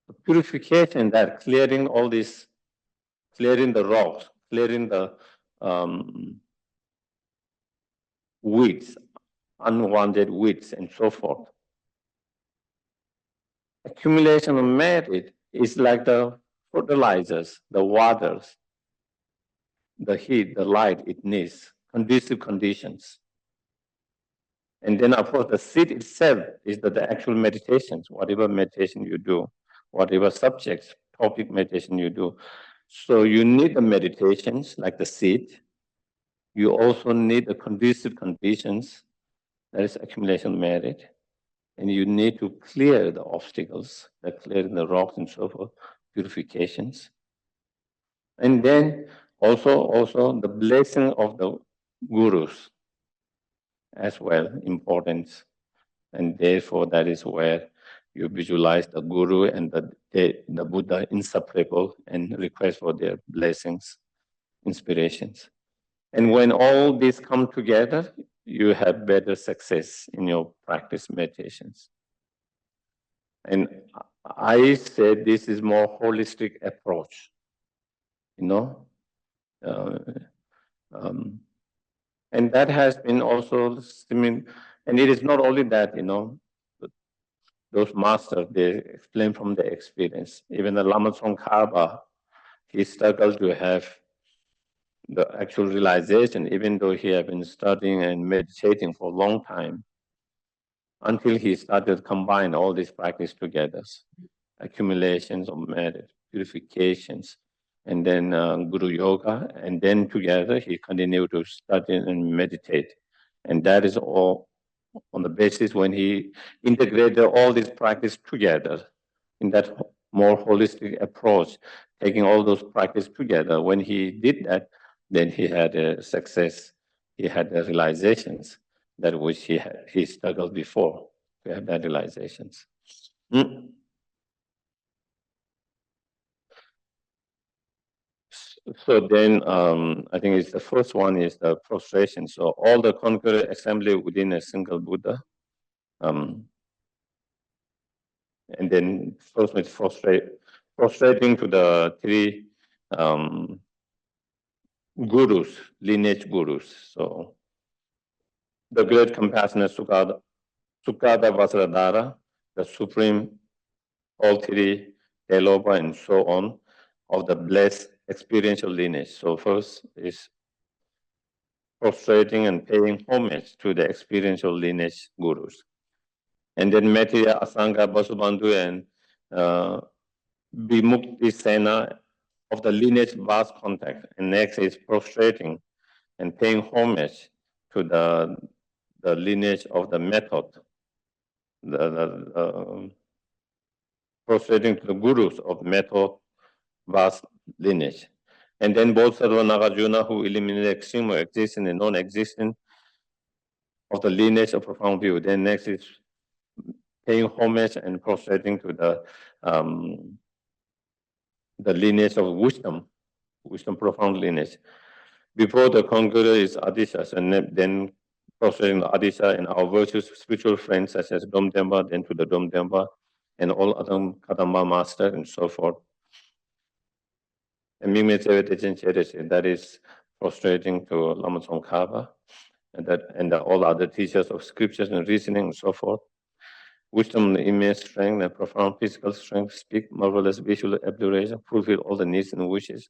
The purification, that clearing all this, clearing the rocks, clearing the weeds, unwanted weeds, and so forth. Accumulation of merit is like the fertilizers, the waters, the heat, the light it needs, conducive conditions. And then, of course, the seed itself is the actual meditations, whatever meditation you do, whatever subjects, topic meditation you do. So you need the meditations like the seed. You also need the conducive conditions, that is accumulation of merit. And you need to clear the obstacles, like clearing the rocks and so forth, purifications. And then also the blessing of the gurus as well, important. And therefore, that is where you visualize the guru and the Buddha inseparable and request for their blessings, inspirations. And when all these come together, you have better success in your practice meditations. And I said this is more holistic approach, you know. And that has been also, and it is not only that, you know, those masters, they explain from their experience. Even the Lama Tsongkhapa, he struggled to have the actual realization, even though he had been studying and meditating for a long time, until he started to combine all these practices together, accumulations of merit, purifications, and then Guru Yoga, and then together he continued to study and meditate. And that is all on the basis when he integrated all these practices together in that more holistic approach, taking all those practices together. When he did that, then he had a success. He had the realizations that which he struggled before to have that realizations. So then, I think it's the first one is the prostration. So all the concurrent assembly within a single Buddha. And then first it's prostrating to the three gurus, lineage gurus. So the great compassionate Sukada Vajradhara, the supreme, all three, Delopa, and so on, of the blessed experiential lineage. So first is prostrating and paying homage to the experiential lineage gurus. And then Maitreya, Asanga, Vasubandhu, and Vimukti Sena of the lineage vast contact. And next is prostrating and paying homage to the lineage of the method, prostrating to the gurus of method vast lineage. And then Bodhisattva Nagarjuna, who eliminated extreme or existing and non-existent of the lineage of profound view. Then next is paying homage and prostrating to the lineage of wisdom profound lineage. Before the conqueror is Adishas, and then prostrating the Adisha and our virtuous spiritual friends such as Domdemba, then to the Domdemba, and all other Kadamba master and so forth. And that is prostrating to Lama Tsongkhapa, and all other teachers of scriptures and reasoning and so forth. Wisdom, immense strength, and profound physical strength, speak marvelous visual abjuration, fulfill all the needs and wishes.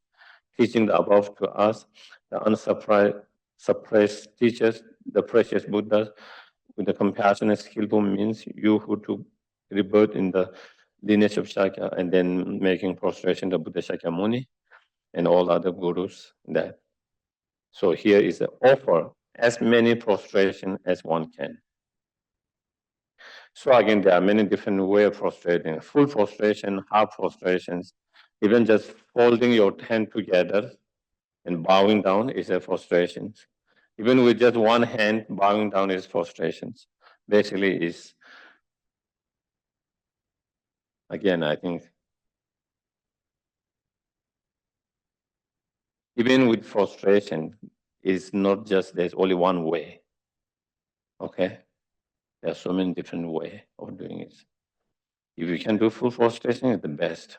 Teaching the above to us, the unsuppressed teachers, the precious Buddhas, with the compassionate, skillful means, you who took rebirth in the lineage of Shakya, and then making prostration to Buddha Shakyamuni, and all other gurus. That. So here is the offer, as many prostration as one can. So again, there are many different ways of prostrating: full prostration, half prostrations, Even just folding your hand together and bowing down is a frustration. Even with just one hand, bowing down is frustrations. Basically, is again, I think, even with frustration, it's not just there's only one way. Okay, there are so many different ways of doing it. If you can do full frustration, it's the best.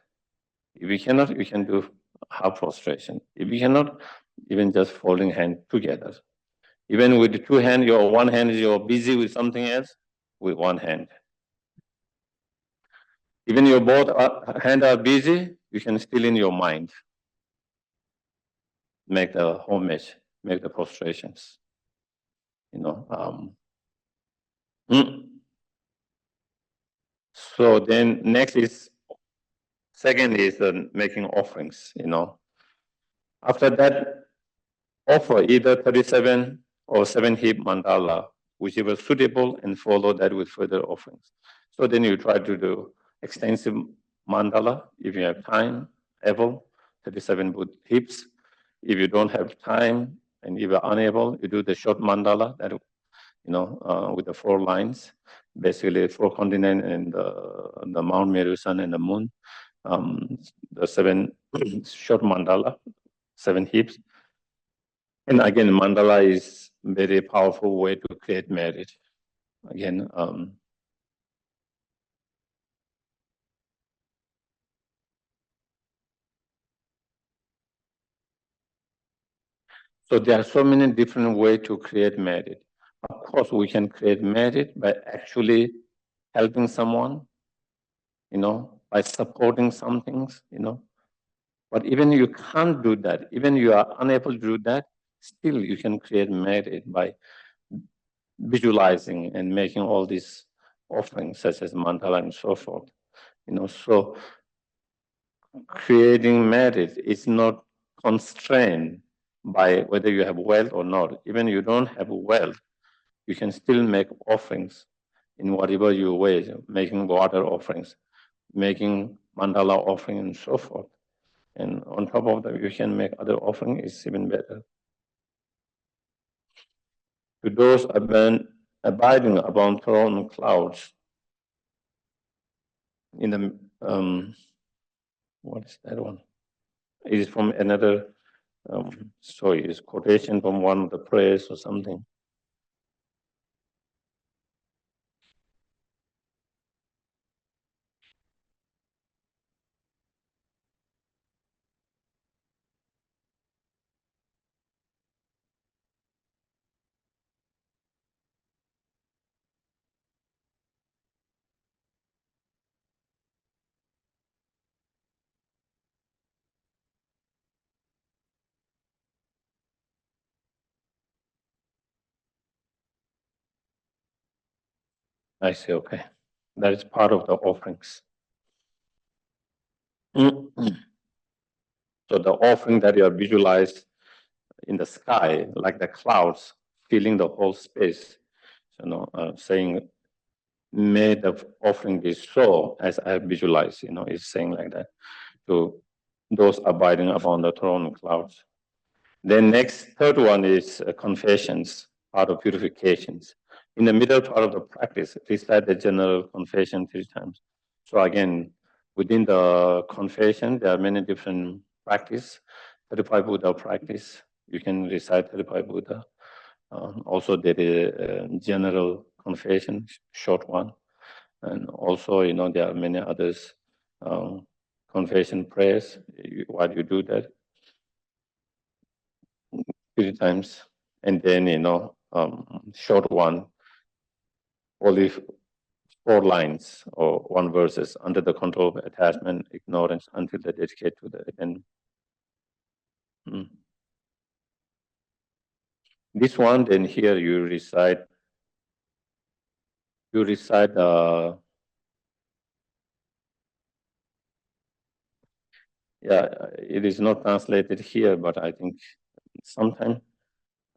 If you cannot, you can do half frustration. If you cannot, even just folding hand together. Even with the two hands, your one hand is you're busy with something else, with one hand. Even your both hands are busy, you can still in your mind make the homage, make the prostrations. Mm. So then next is, second is making offerings. After that, offer either 37 or 7 heap mandala, whichever suitable, and follow that with further offerings. So then you try to do extensive mandala if you have time, able, 37 heaps. If you don't have time and if you're unable, you do the short mandala that with the 4 lines, basically 4 continents and the Mount Meru, Sun, and the Moon. The 7 short mandala, 7 heaps. And again, mandala is very powerful way to create merit. Again, so there are so many different ways to create merit. Of course, we can create merit by actually helping someone, by supporting some things, But even you can't do that, even you are unable to do that, still you can create merit by visualizing and making all these offerings, such as mandala and so forth. So creating merit is not constrained by whether you have wealth or not. Even you don't have wealth, you can still make offerings in whatever you way, making water offerings, making mandala offering, and so forth. And on top of that, you can make other offering is even better. To those abiding upon throne clouds, in the what is that one? It is from another story. It's quotation from one of the prayers or something. I say, okay, that is part of the offerings. So the offering that you are visualized in the sky, like the clouds, filling the whole space, saying, may the offering be so as I visualize, is saying like that to those abiding upon the throne clouds. Then next, third one is confessions, part of purifications. In the middle part of the practice, recite the general confession 3 times. So again, within the confession, there are many different practice. 35 Buddha practice, you can recite 35 Buddha. Also, there is a general confession, short one. And also, there are many others, confession prayers, while you do that 3 times. And then, short one, only 4 lines or 1 verses under the control of attachment, ignorance, until they dedicate to the end. This one, then here you recite, yeah, it is not translated here, but I think sometimes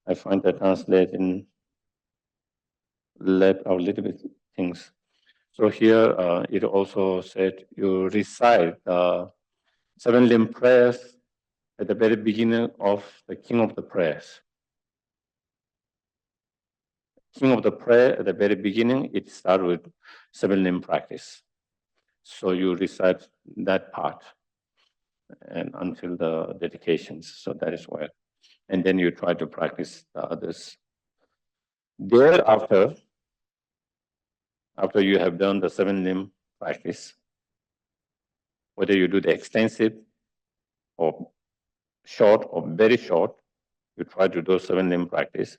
I find that translating let out little bit things. So here it also said you recite seven limb prayers at the very beginning of the king of the prayers. King of the prayer at the very beginning, it starts with seven limb practice. So you recite that part and until the dedications. So that is where. And then you try to practice the others. Thereafter, after you have done the seven limb practice, whether you do the extensive or short or very short, you try to do seven limb practice.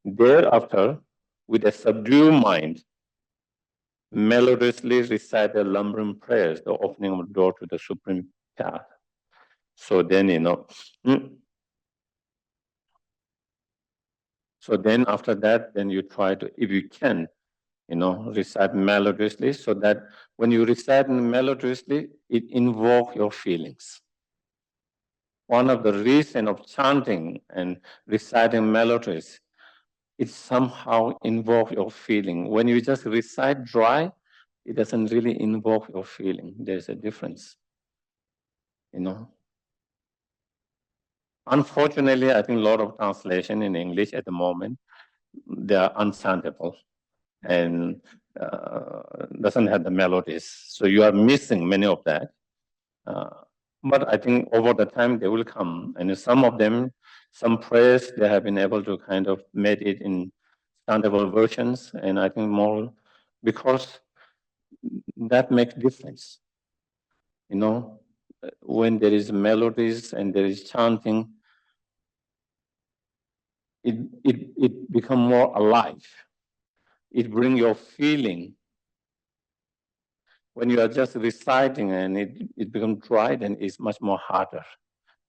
Thereafter, with a subdued mind, melodiously recite the Lamrim prayers, the opening of the door to the supreme path. So then, so then after that, then you try to, if you can, recite melodiously, so that when you recite melodiously, it invokes your feelings. One of the reasons of chanting and reciting melodies, it somehow invokes your feeling. When you just recite dry, it doesn't really invoke your feeling. There's a difference, Unfortunately, I think a lot of translation in English at the moment, they are unchantable and doesn't have the melodies. So you are missing many of that. But I think over the time they will come. And some of them, some prayers, they have been able to kind of make it in chantable versions. And I think more because that makes difference. When there is melodies and there is chanting, it become more alive. It brings your feeling. When you are just reciting and it becomes dry, then it's much more harder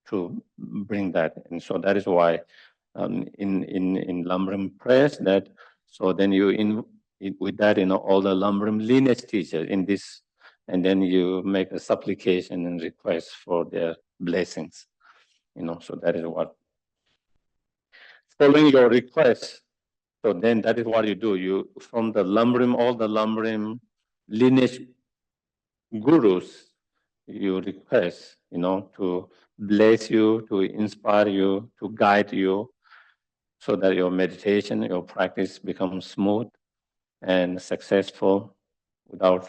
to bring that. And so that is why in Lamrim prayers that, so then you with that, all the Lamrim lineage teachers in this, and then you make a supplication and request for their blessings, so that is what. Following your request, so then that is what you do. You, from the Lamrim, all the Lamrim lineage gurus, you request, to bless you, to inspire you, to guide you, so that your meditation, your practice becomes smooth and successful without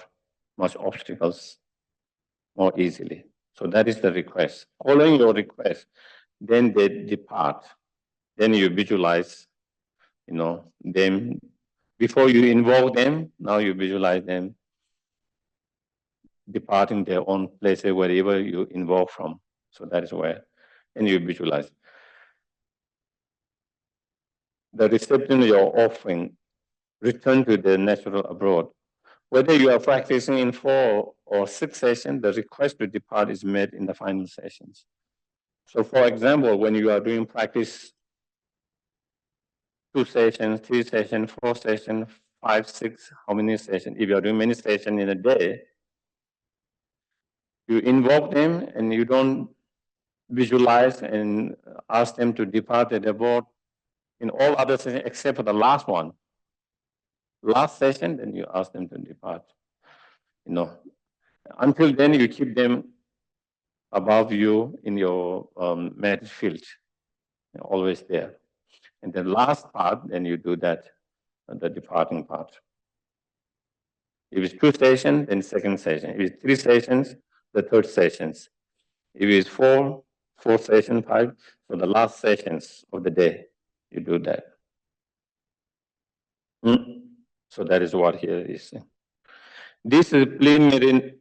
much obstacles, more easily. So that is the request. Following your request, then they depart. Then you visualize, them. Before you invoke them, now you visualize them departing their own places wherever you invoke from. So that is where, and you visualize. The recipient of your offering return to the natural abroad. Whether you are practicing in 4 or 6 sessions, the request to depart is made in the final sessions. So for example, when you are doing practice 2 sessions, 3 sessions, 4 sessions, 5, 6, how many sessions? If you are doing many sessions in a day, you invoke them and you don't visualize and ask them to depart at the board in all other sessions except for the last one. Last session, then you ask them to depart. Until then, you keep them above you in your med field, always there. And the last part, then you do that, the departing part. If it's 2 sessions, then second session. If it's 3 sessions, the third sessions. If it's 4 sessions, 5, so the last sessions of the day, you do that. So that is what here is. This is preliminary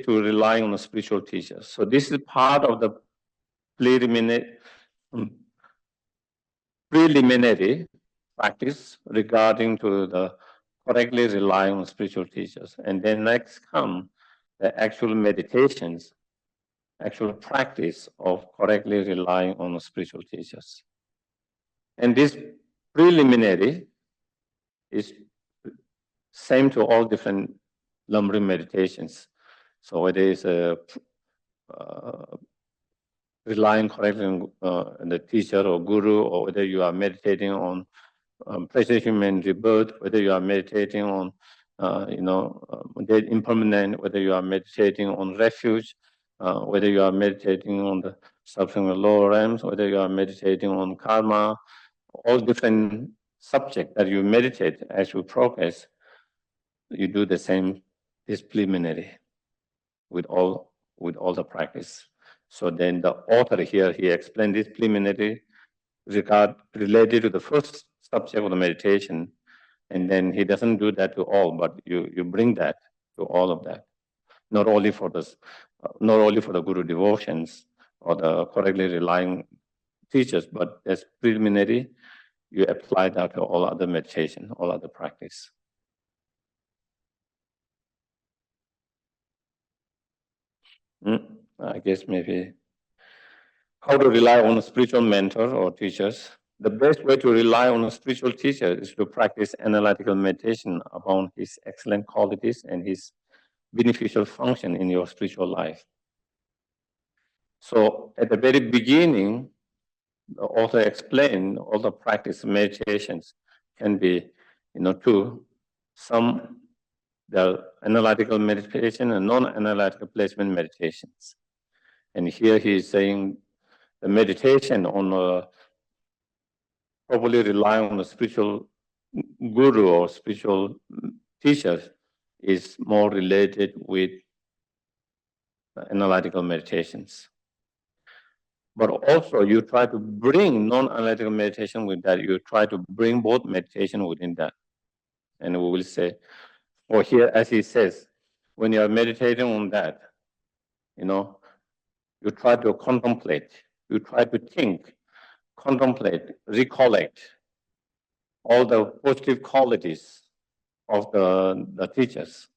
to relying on the spiritual teachers. So this is part of the preliminary practice regarding to the correctly relying on spiritual teachers. And then next come the actual meditations, actual practice of correctly relying on the spiritual teachers. And this preliminary is same to all different Lamrim meditations. So whether it's relying correctly on the teacher or guru, or whether you are meditating on precious human rebirth, whether you are meditating on dead impermanent, whether you are meditating on refuge, whether you are meditating on the suffering of lower realms, whether you are meditating on karma, all different subjects that you meditate as you progress, you do the same this preliminary with all the practice. So then the author here, he explained this preliminary related to the first subject of the meditation, and then he doesn't do that to all, but you bring that to all of that, not only for the guru devotions or the correctly relying teachers, but as preliminary, you apply that to all other meditation, all other practice. I guess maybe how to rely on a spiritual mentor or teachers. The best way to rely on a spiritual teacher is to practice analytical meditation upon his excellent qualities and his beneficial function in your spiritual life. So at the very beginning, the author explained all the practice meditations can be, two. Some the analytical meditation and non-analytical placement meditations. And here he is saying the meditation on probably relying on a spiritual guru or spiritual teacher is more related with analytical meditations. But also you try to bring non-analytical meditation with that. You try to bring both meditation within that. And we will say, or here as he says, when you are meditating on that, you try to contemplate, you try to think, contemplate, recollect all the positive qualities of the teachers.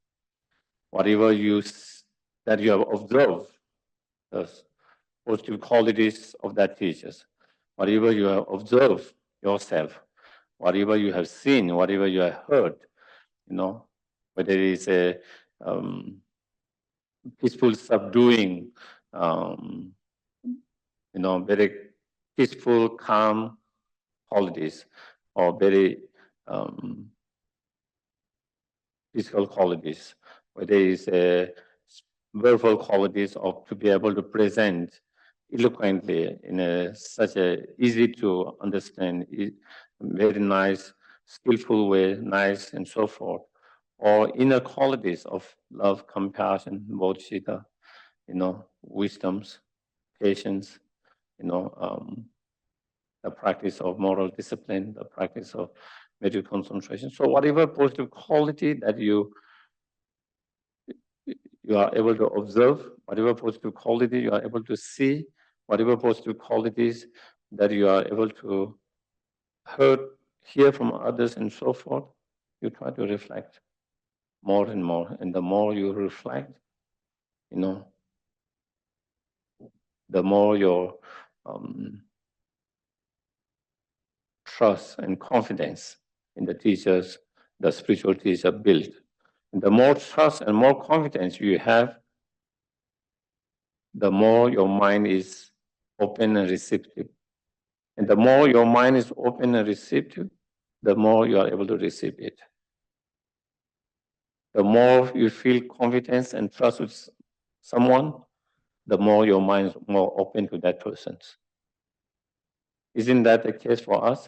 Whatever that you have observed, the positive qualities of that teachers. Whatever you have observed yourself, whatever you have seen, whatever you have heard, whether it is a peaceful subduing, very peaceful, calm qualities, or very physical qualities, whether it is verbal qualities of to be able to present eloquently in such a easy to understand, very nice, skillful way, nice and so forth, or inner qualities of love, compassion, bodhicitta, wisdoms, patience, the practice of moral discipline, the practice of meditate concentration. So whatever positive quality that you are able to observe, whatever positive quality you are able to see, whatever positive qualities that you are able to hear from others and so forth, you try to reflect more and more. And the more you reflect, the more your trust and confidence in the teachers, the spiritual teacher build. And the more trust and more confidence you have, the more your mind is open and receptive. And the more your mind is open and receptive, the more you are able to receive it. The more you feel confidence and trust with someone, the more your mind is more open to that person. Isn't that the case for us?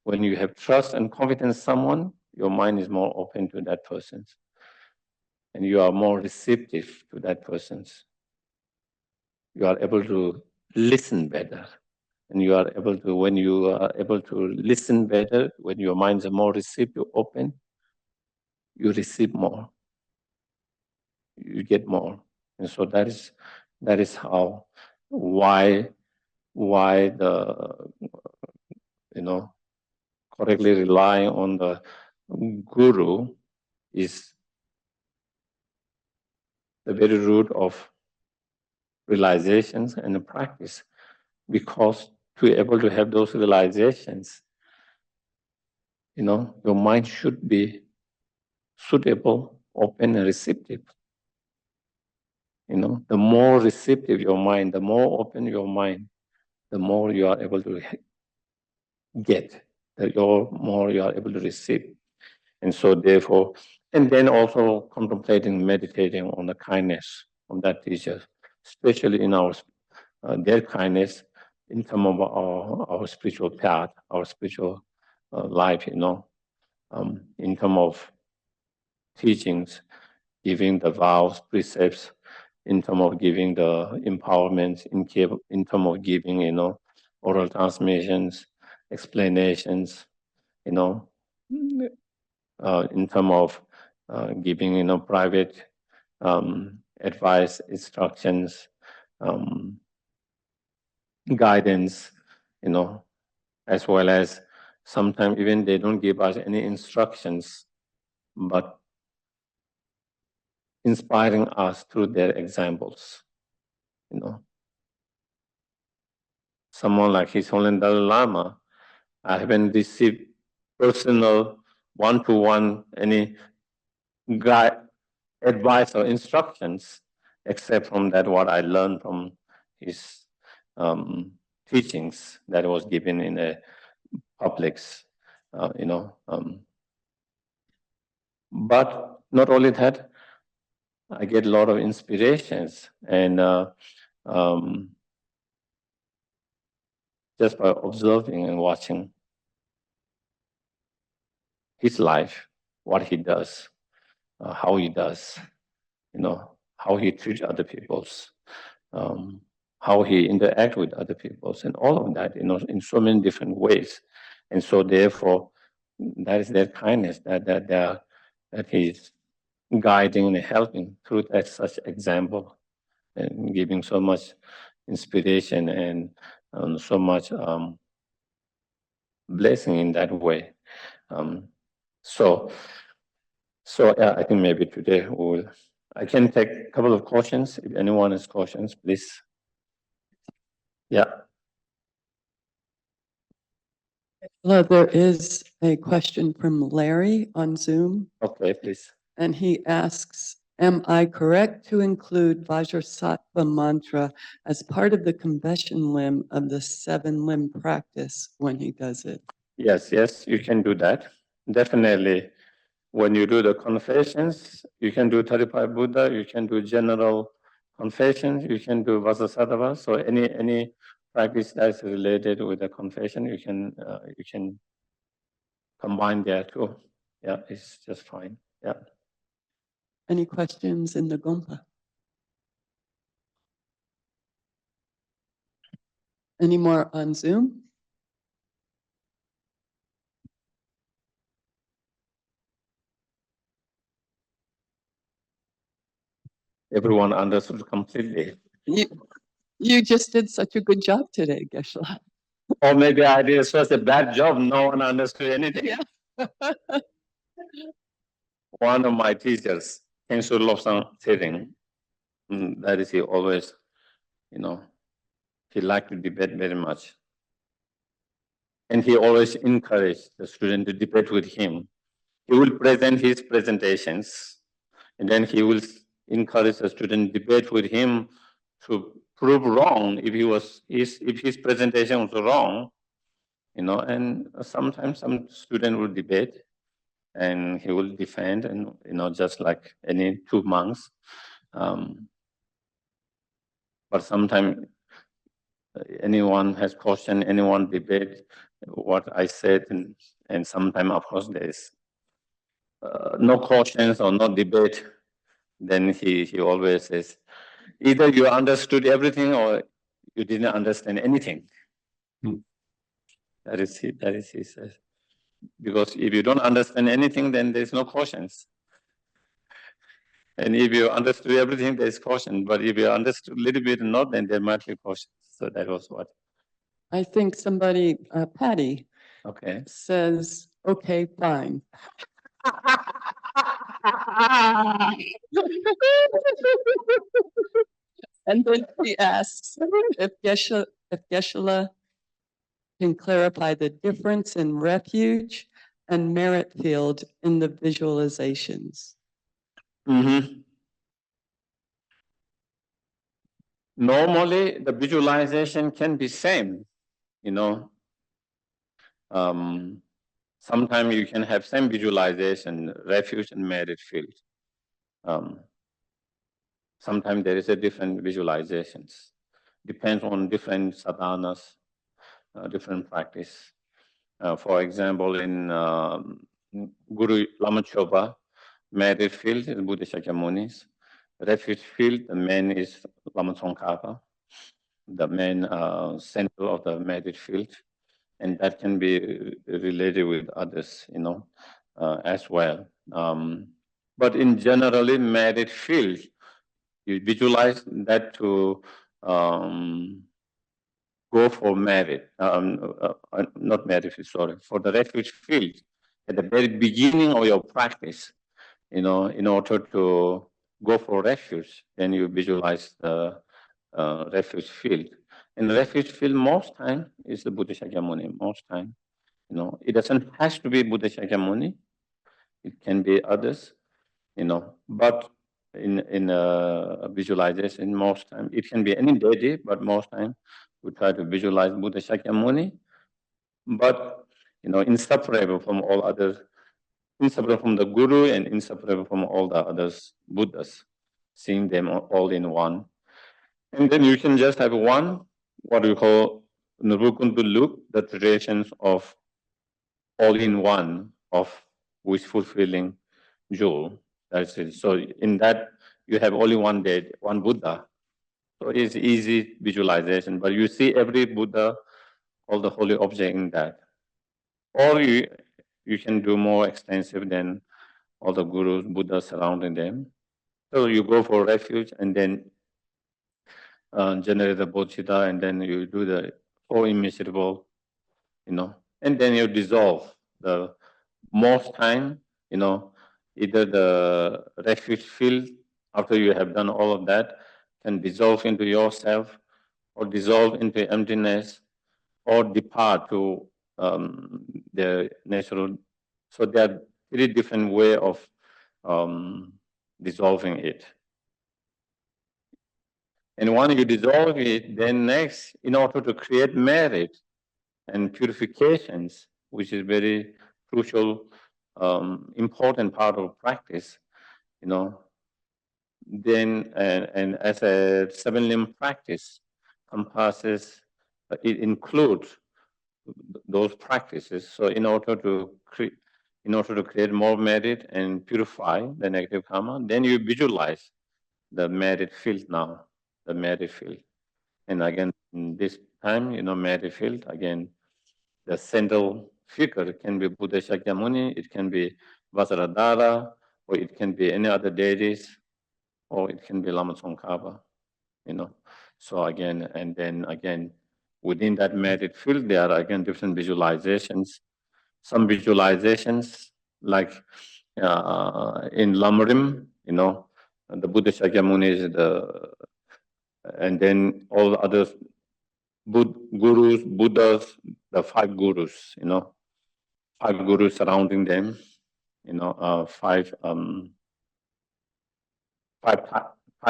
When you have trust and confidence in someone, your mind is more open to that person. And you are more receptive to that person. You are able to listen better. And you are able to, when you are able to listen better, when your minds are more receptive, open, you receive more. You get more. And so that is how, why the, correctly relying on the guru is the very root of realizations and the practice. Because to be able to have those realizations, your mind should be suitable, open, and receptive. The more receptive your mind, the more open your mind, the more you are able to get, the more you are able to receive. And so therefore, And then also contemplating, meditating on the kindness of that teacher, especially in their kindness in terms of our spiritual path, our spiritual life, in terms of teachings, giving the vows, precepts, in terms of giving the empowerment, in terms of giving, oral transmissions, explanations, in terms of giving, private advice, instructions, guidance, as well as sometimes even they don't give us any instructions, but inspiring us through their examples. Someone like His Holiness Dalai Lama, I haven't received personal one-to-one any advice or instructions, except from that what I learned from his teachings that was given in the publics, But not only that, I get a lot of inspirations, and just by observing and watching his life, what he does, how he does, how he treats other people's, how he interact with other people's, and all of that, in so many different ways. And so therefore, that is their kindness that he's guiding and helping through that such example, and giving so much inspiration and so much blessing in that way. So yeah, I think maybe today I can take a couple of questions. If anyone has questions, please. Yeah. Well, there is a question from Larry on Zoom, Okay, please. and he asks, am I correct to include Vajrasattva mantra as part of the confession limb of the 7-limb practice when he does it? Yes, you can do that. Definitely. When you do the confessions, you can do Taripai Buddha, you can do general confessions, you can do Vajrasattva. So any practice that is related with the confession, you can combine there too. Yeah, it's just fine. Yeah. Any questions in the Gompa? Any more on Zoom? Everyone understood completely. You just did such a good job today, Geshe. Or maybe I did such a bad job, no one understood anything. Yeah. One of my teachers, Kenshu Lobsang Tsering, that is he always, he liked to debate very much. And he always encouraged the student to debate with him. He will present his presentations, and then he will encourage the student to debate with him to prove wrong if his presentation was wrong, and sometimes some student will debate and he will defend, and just like any two monks. But sometimes anyone has question, anyone debate what I said, and sometimes of course there is no questions or no debate. Then he always says, either you understood everything or you didn't understand anything. That is he says. Because if you don't understand anything, then there's no questions. And if you understood everything, there's caution. But if you understood a little bit not, then there might be caution. So that was what. I think somebody, Patty, Okay. says, okay, fine. And then she asks if Geshe can clarify the difference in refuge and merit field in the visualizations. Mm-hmm. Normally, the visualization can be same, Sometimes you can have same visualization, refuge and merit field. Sometimes there is a different visualizations. Depends on different sadhanas, different practice. For example, in Guru Lama Chopa, merit field is Buddha Shakyamuni's. Refuge field, the main is Lama Tsongkhapa, the main center of the merit field. And that can be related with others, as well. But in generally merit field, you visualize that to go for merit, not merit field, sorry, for the refuge field at the very beginning of your practice, in order to go for refuge, then you visualize the refuge field. And the refuge field most time is the Buddha Shakyamuni, most time. It doesn't have to be Buddha Shakyamuni. It can be others, but in visualization, most time, it can be any deity, but most time we try to visualize Buddha Shakyamuni, but, inseparable from all others, inseparable from the Guru and inseparable from all the others Buddhas, seeing them all in one. And then you can just have one, what we call Nurukuntu look, the traditions of all in one of wish fulfilling jewel. That's it. So in that you have only one deity, one Buddha. So it's easy visualization, but you see every Buddha, all the holy object in that. Or you can do more extensive than all the gurus, Buddhas surrounding them. So you go for refuge and then generate the bodhicitta, and then you do the four immeasurable, and then you dissolve the most time, either the refuge field after you have done all of that can dissolve into yourself or dissolve into emptiness or depart to the natural. So there are three different way of dissolving it. And when you dissolve it, then next, in order to create merit and purifications, which is very crucial, important part of practice, then and as a seven-limb practice compasses, it includes those practices. So in order to create more merit and purify the negative karma, then you visualize the merit field now, the merit field. And again, in this time, merit field, again, the central figure can be Buddha Shakyamuni, it can be Vajradhara, or it can be any other deities, or it can be Lama Tsongkhapa, So again, and then again, within that merit field, there are again different visualizations. Some visualizations, like in Lamrim, the Buddha Shakyamuni is and then all others, gurus, Buddhas, the five gurus, five gurus surrounding them, five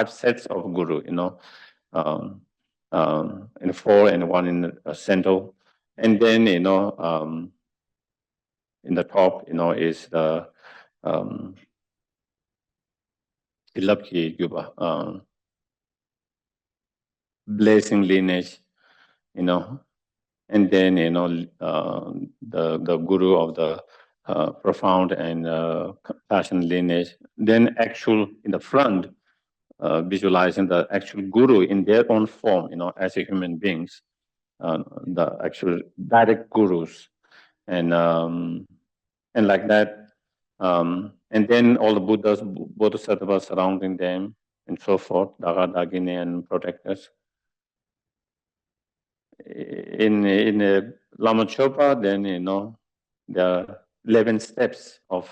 sets of guru, and four and one in the center. And then, in the top, is the Ilabki Yuba, blessing lineage, and then, the guru of the profound and compassion lineage. Then actual in the front, visualizing the actual guru in their own form, as a human beings, the actual direct gurus, and like that. And then all the Buddhas, Bodhisattvas surrounding them, and so forth, Daga, Dagini, and protectors. In Lama Chopa, then, there are 11 steps of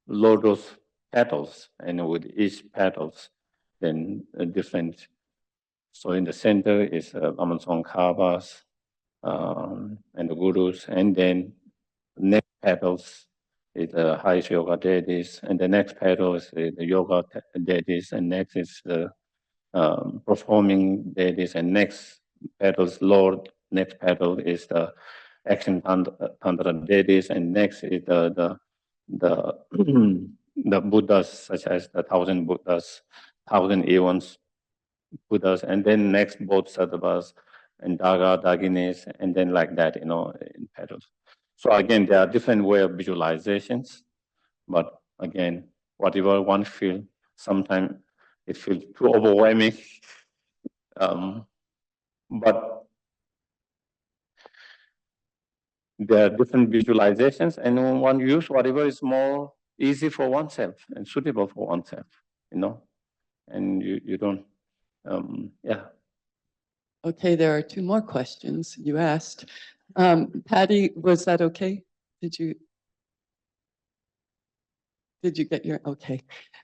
lotus petals, and with each petals, then different. So in the center is Lama Tsongkhapas and the gurus, and then next petals is the highest yoga deities, and the next petal is the yoga deities, and next is the performing deities, and next petals Lord, next petal is the action tantra deities, and next is the the Buddhas, such as the 1,000 Buddhas, 1,000 eons Buddhas, and then next Bodhisattvas and Daginis, and then like that, in petals. So again, there are different way of visualizations, but again, whatever one feel, sometimes it feels too overwhelming. But there are different visualizations, and one use whatever is more easy for oneself and suitable for oneself, and you don't, yeah. Okay, there are two more questions you asked. Patty, was that okay? Did you get your, okay.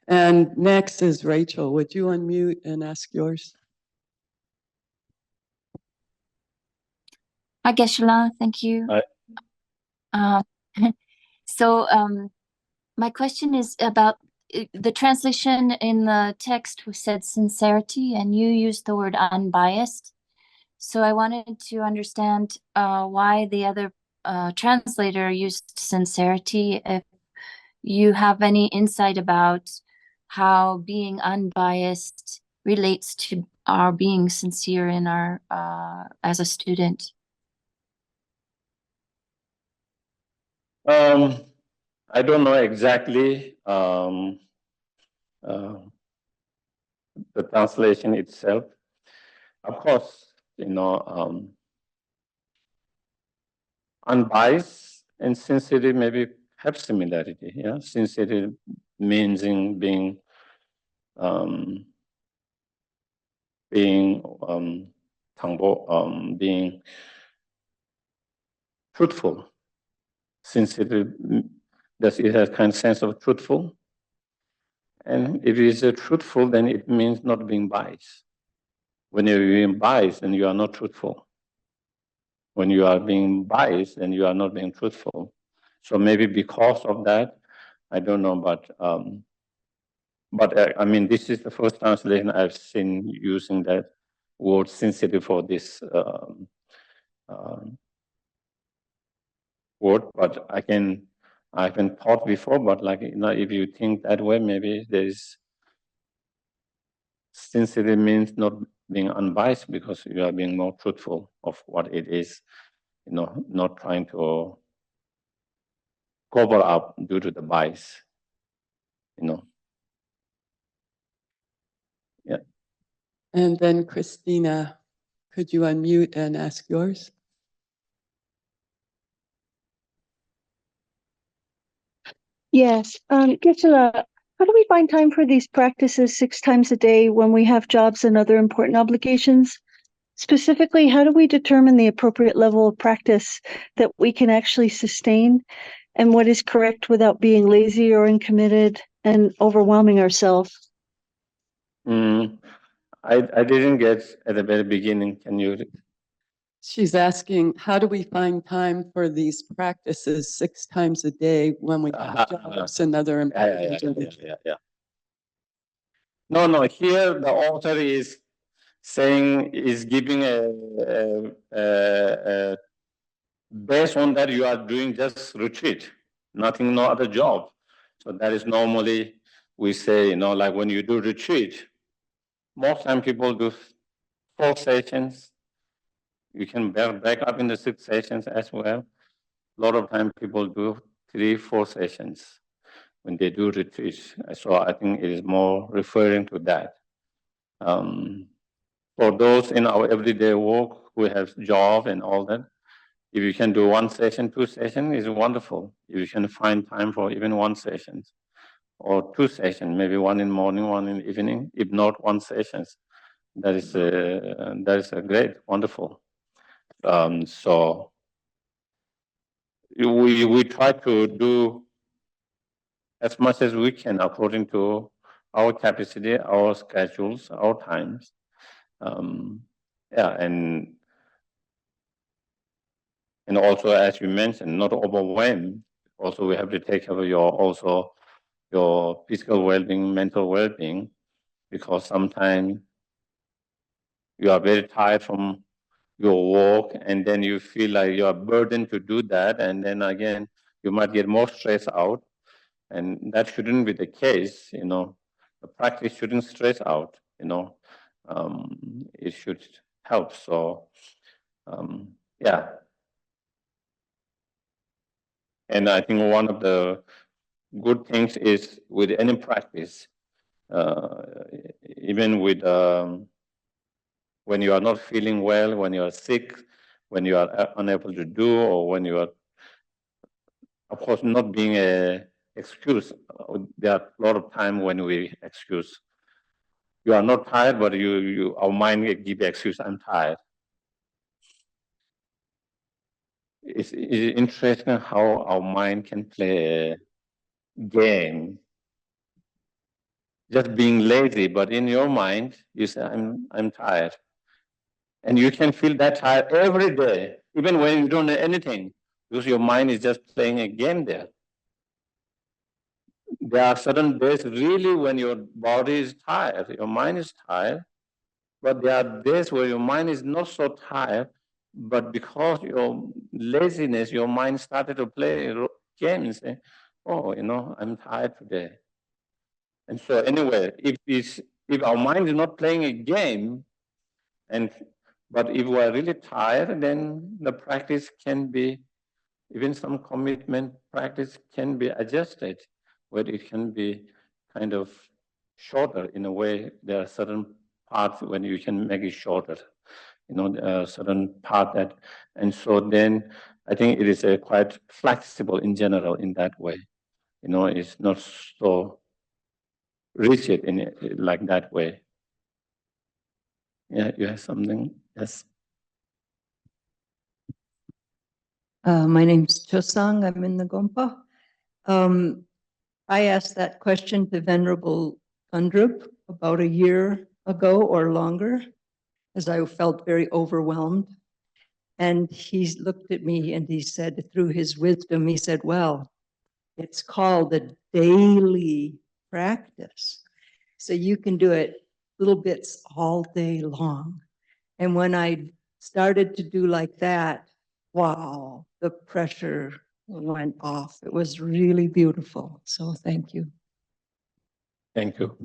And next is Rachel. Would you unmute and ask yours? Hi, Geshe, thank you. Hi. So my question is about the translation in the text who said sincerity, and you used the word unbiased. So I wanted to understand why the other translator used sincerity. If you have any insight about how being unbiased relates to our being sincere in our as a student. I don't know exactly the translation itself. Of course, unbiased and sincerity maybe have similarity. Yeah, sincerity means being being truthful. Sincerity, does it have kind of sense of truthful? And if it is truthful, then it means not being biased. When you're being biased, then you are not truthful. When you are being biased, then you are not being truthful. So maybe because of that, I don't know, but I mean, this is the first translation I've seen using that word sincerity for this word. But I haven't thought before, but if you think that way, maybe there is sincerity means not being unbiased because you are being more truthful of what it is, not trying to cover up due to the bias, Yeah. And then Christina, could you unmute and ask yours? Yes. Geshe, how do we find time for these practices 6 times a day when we have jobs and other important obligations? Specifically, how do we determine the appropriate level of practice that we can actually sustain, and what is correct without being lazy or uncommitted and overwhelming ourselves? I didn't get at the very beginning. Can you? She's asking, how do we find time for these practices 6 times a day when we have jobs and other important duties? Yeah. No. Here the author is giving a based on that you are doing just retreat, nothing, no other job. So that is normally we say, like when you do retreat, most time people do 4 sessions. You can break up into 6 sessions as well. A lot of time people do 3, 4 sessions when they do retreat. So I think it is more referring to that. For those in our everyday work who have job and all that, if you can do 1 session, 2 sessions, is wonderful. If you can find time for even 1 session or 2 sessions, maybe 1 in morning, 1 in evening. If not 1 session, that is a great, wonderful. So we try to do as much as we can according to our capacity, our schedules, our times. And also, as you mentioned, not overwhelmed. Also, we have to take care of your physical well-being, mental well-being, because sometimes you are very tired from your work, and then you feel like you are burdened to do that, and then again you might get more stressed out, and that shouldn't be the case. The practice shouldn't stress out. It should help. So yeah, and I think one of the good things is with any practice, even with when you are not feeling well, when you are sick, when you are unable to do, or when you are, of course, not being a excuse. There are a lot of time when we excuse. You are not tired, but our mind give excuse. I'm tired. It's interesting how our mind can play a game. Just being lazy, but in your mind, you say, I'm tired. And you can feel that tired every day, even when you don't do anything, because your mind is just playing a game there. There are certain days really when your body is tired, your mind is tired, but there are days where your mind is not so tired, but because your laziness, your mind started to play a game and say, oh, I'm tired today. And so anyway, if our mind is not playing a game, but if we are really tired, then the practice can be, even some commitment practice can be adjusted, where it can be kind of shorter in a way. There are certain parts when you can make it shorter, certain part that, and so then I think it is quite flexible in general in that way. It's not so rigid in it, like that way. Yeah, you have something? Yes. My name's Chosang. I'm in the Gompa. I asked that question to Venerable Thundrup about a year ago or longer, as I felt very overwhelmed. And he looked at me and he said, through his wisdom, he said, well, it's called a daily practice. So you can do it little bits all day long. And when I started to do like that, wow, the pressure went off. It was really beautiful. So thank you. Thank you.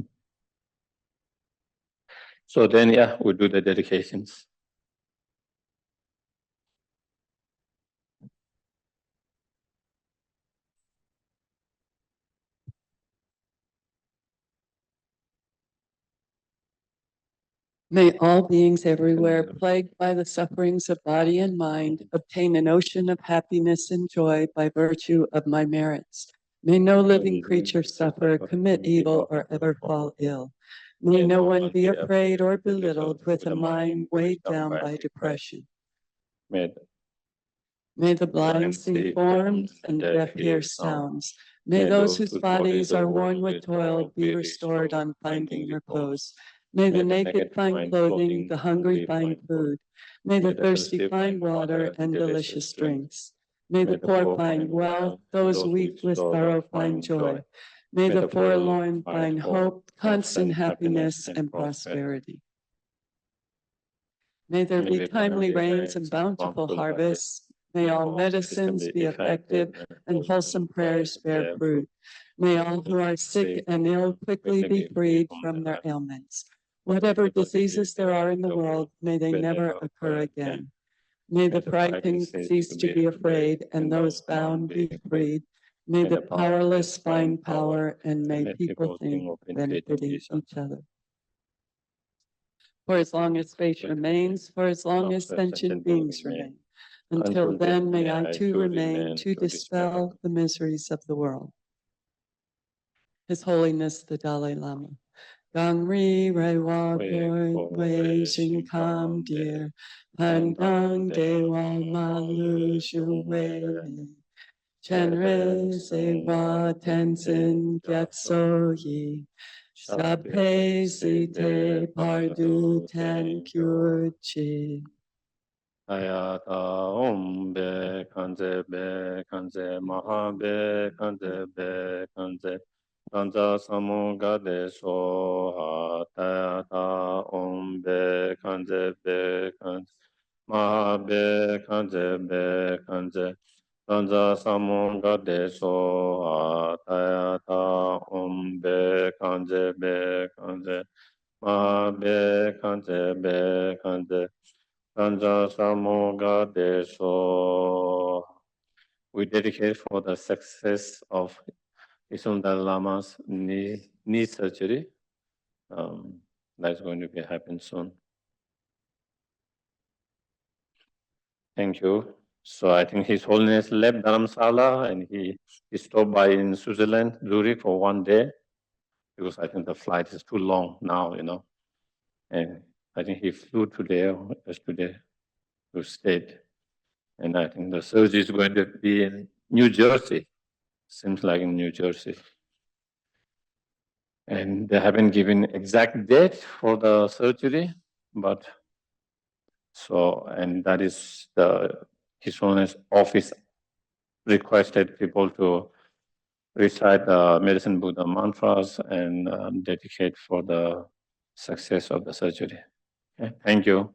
So then, yeah, we'll do the dedications. May all beings everywhere, plagued by the sufferings of body and mind, obtain an ocean of happiness and joy by virtue of my merits. May no living creature suffer, commit evil, or ever fall ill. May no one be afraid or belittled with a mind weighed down by depression. May the blind see forms and the deaf hear sounds. May those whose bodies are worn with toil be restored on finding repose. May the naked find clothing, the hungry find food. May the thirsty find water and delicious drinks. May the poor find wealth, those weak with sorrow find joy. May the forlorn find hope, constant happiness, and prosperity. May there be timely rains and bountiful harvests. May all medicines be effective and wholesome prayers bear fruit. May all who are sick and ill quickly be freed from their ailments. Whatever diseases there are in the world, may they never occur again. May the frightened cease to be afraid and those bound be freed. May the powerless find power and may people think benefiting each other. For as long as space remains, for as long as sentient beings remain. Until then, may I too remain to dispel the miseries of the world. His Holiness the Dalai Lama. Gang ri rei wa goi wei xin kam dear, pan dang de wa ma lu shu wei ni. Chen re se wa tenzin gyatso yi. Sabhe si te pardu ten kyur chi. Ayata om be kanze maha be kanze kanza samuga de so ha tayata om be kanze be kanje Tanja samon gade so atayata be kanje ma be kanje Tanja samon gade so. We dedicate for the success of Third Dalai Lama's knee surgery. That's going to be happen soon. Thank you. So I think His Holiness left Dharamsala and he stopped by in Switzerland, Zurich for 1 day because I think the flight is too long now, And I think he flew today or yesterday to state. And I think the surgery is going to be in New Jersey. Seems like in New Jersey. And they haven't given exact date for the surgery, but and that is His Holiness office requested people to recite the medicine Buddha mantras and dedicate for the success of the surgery. Okay. Thank you.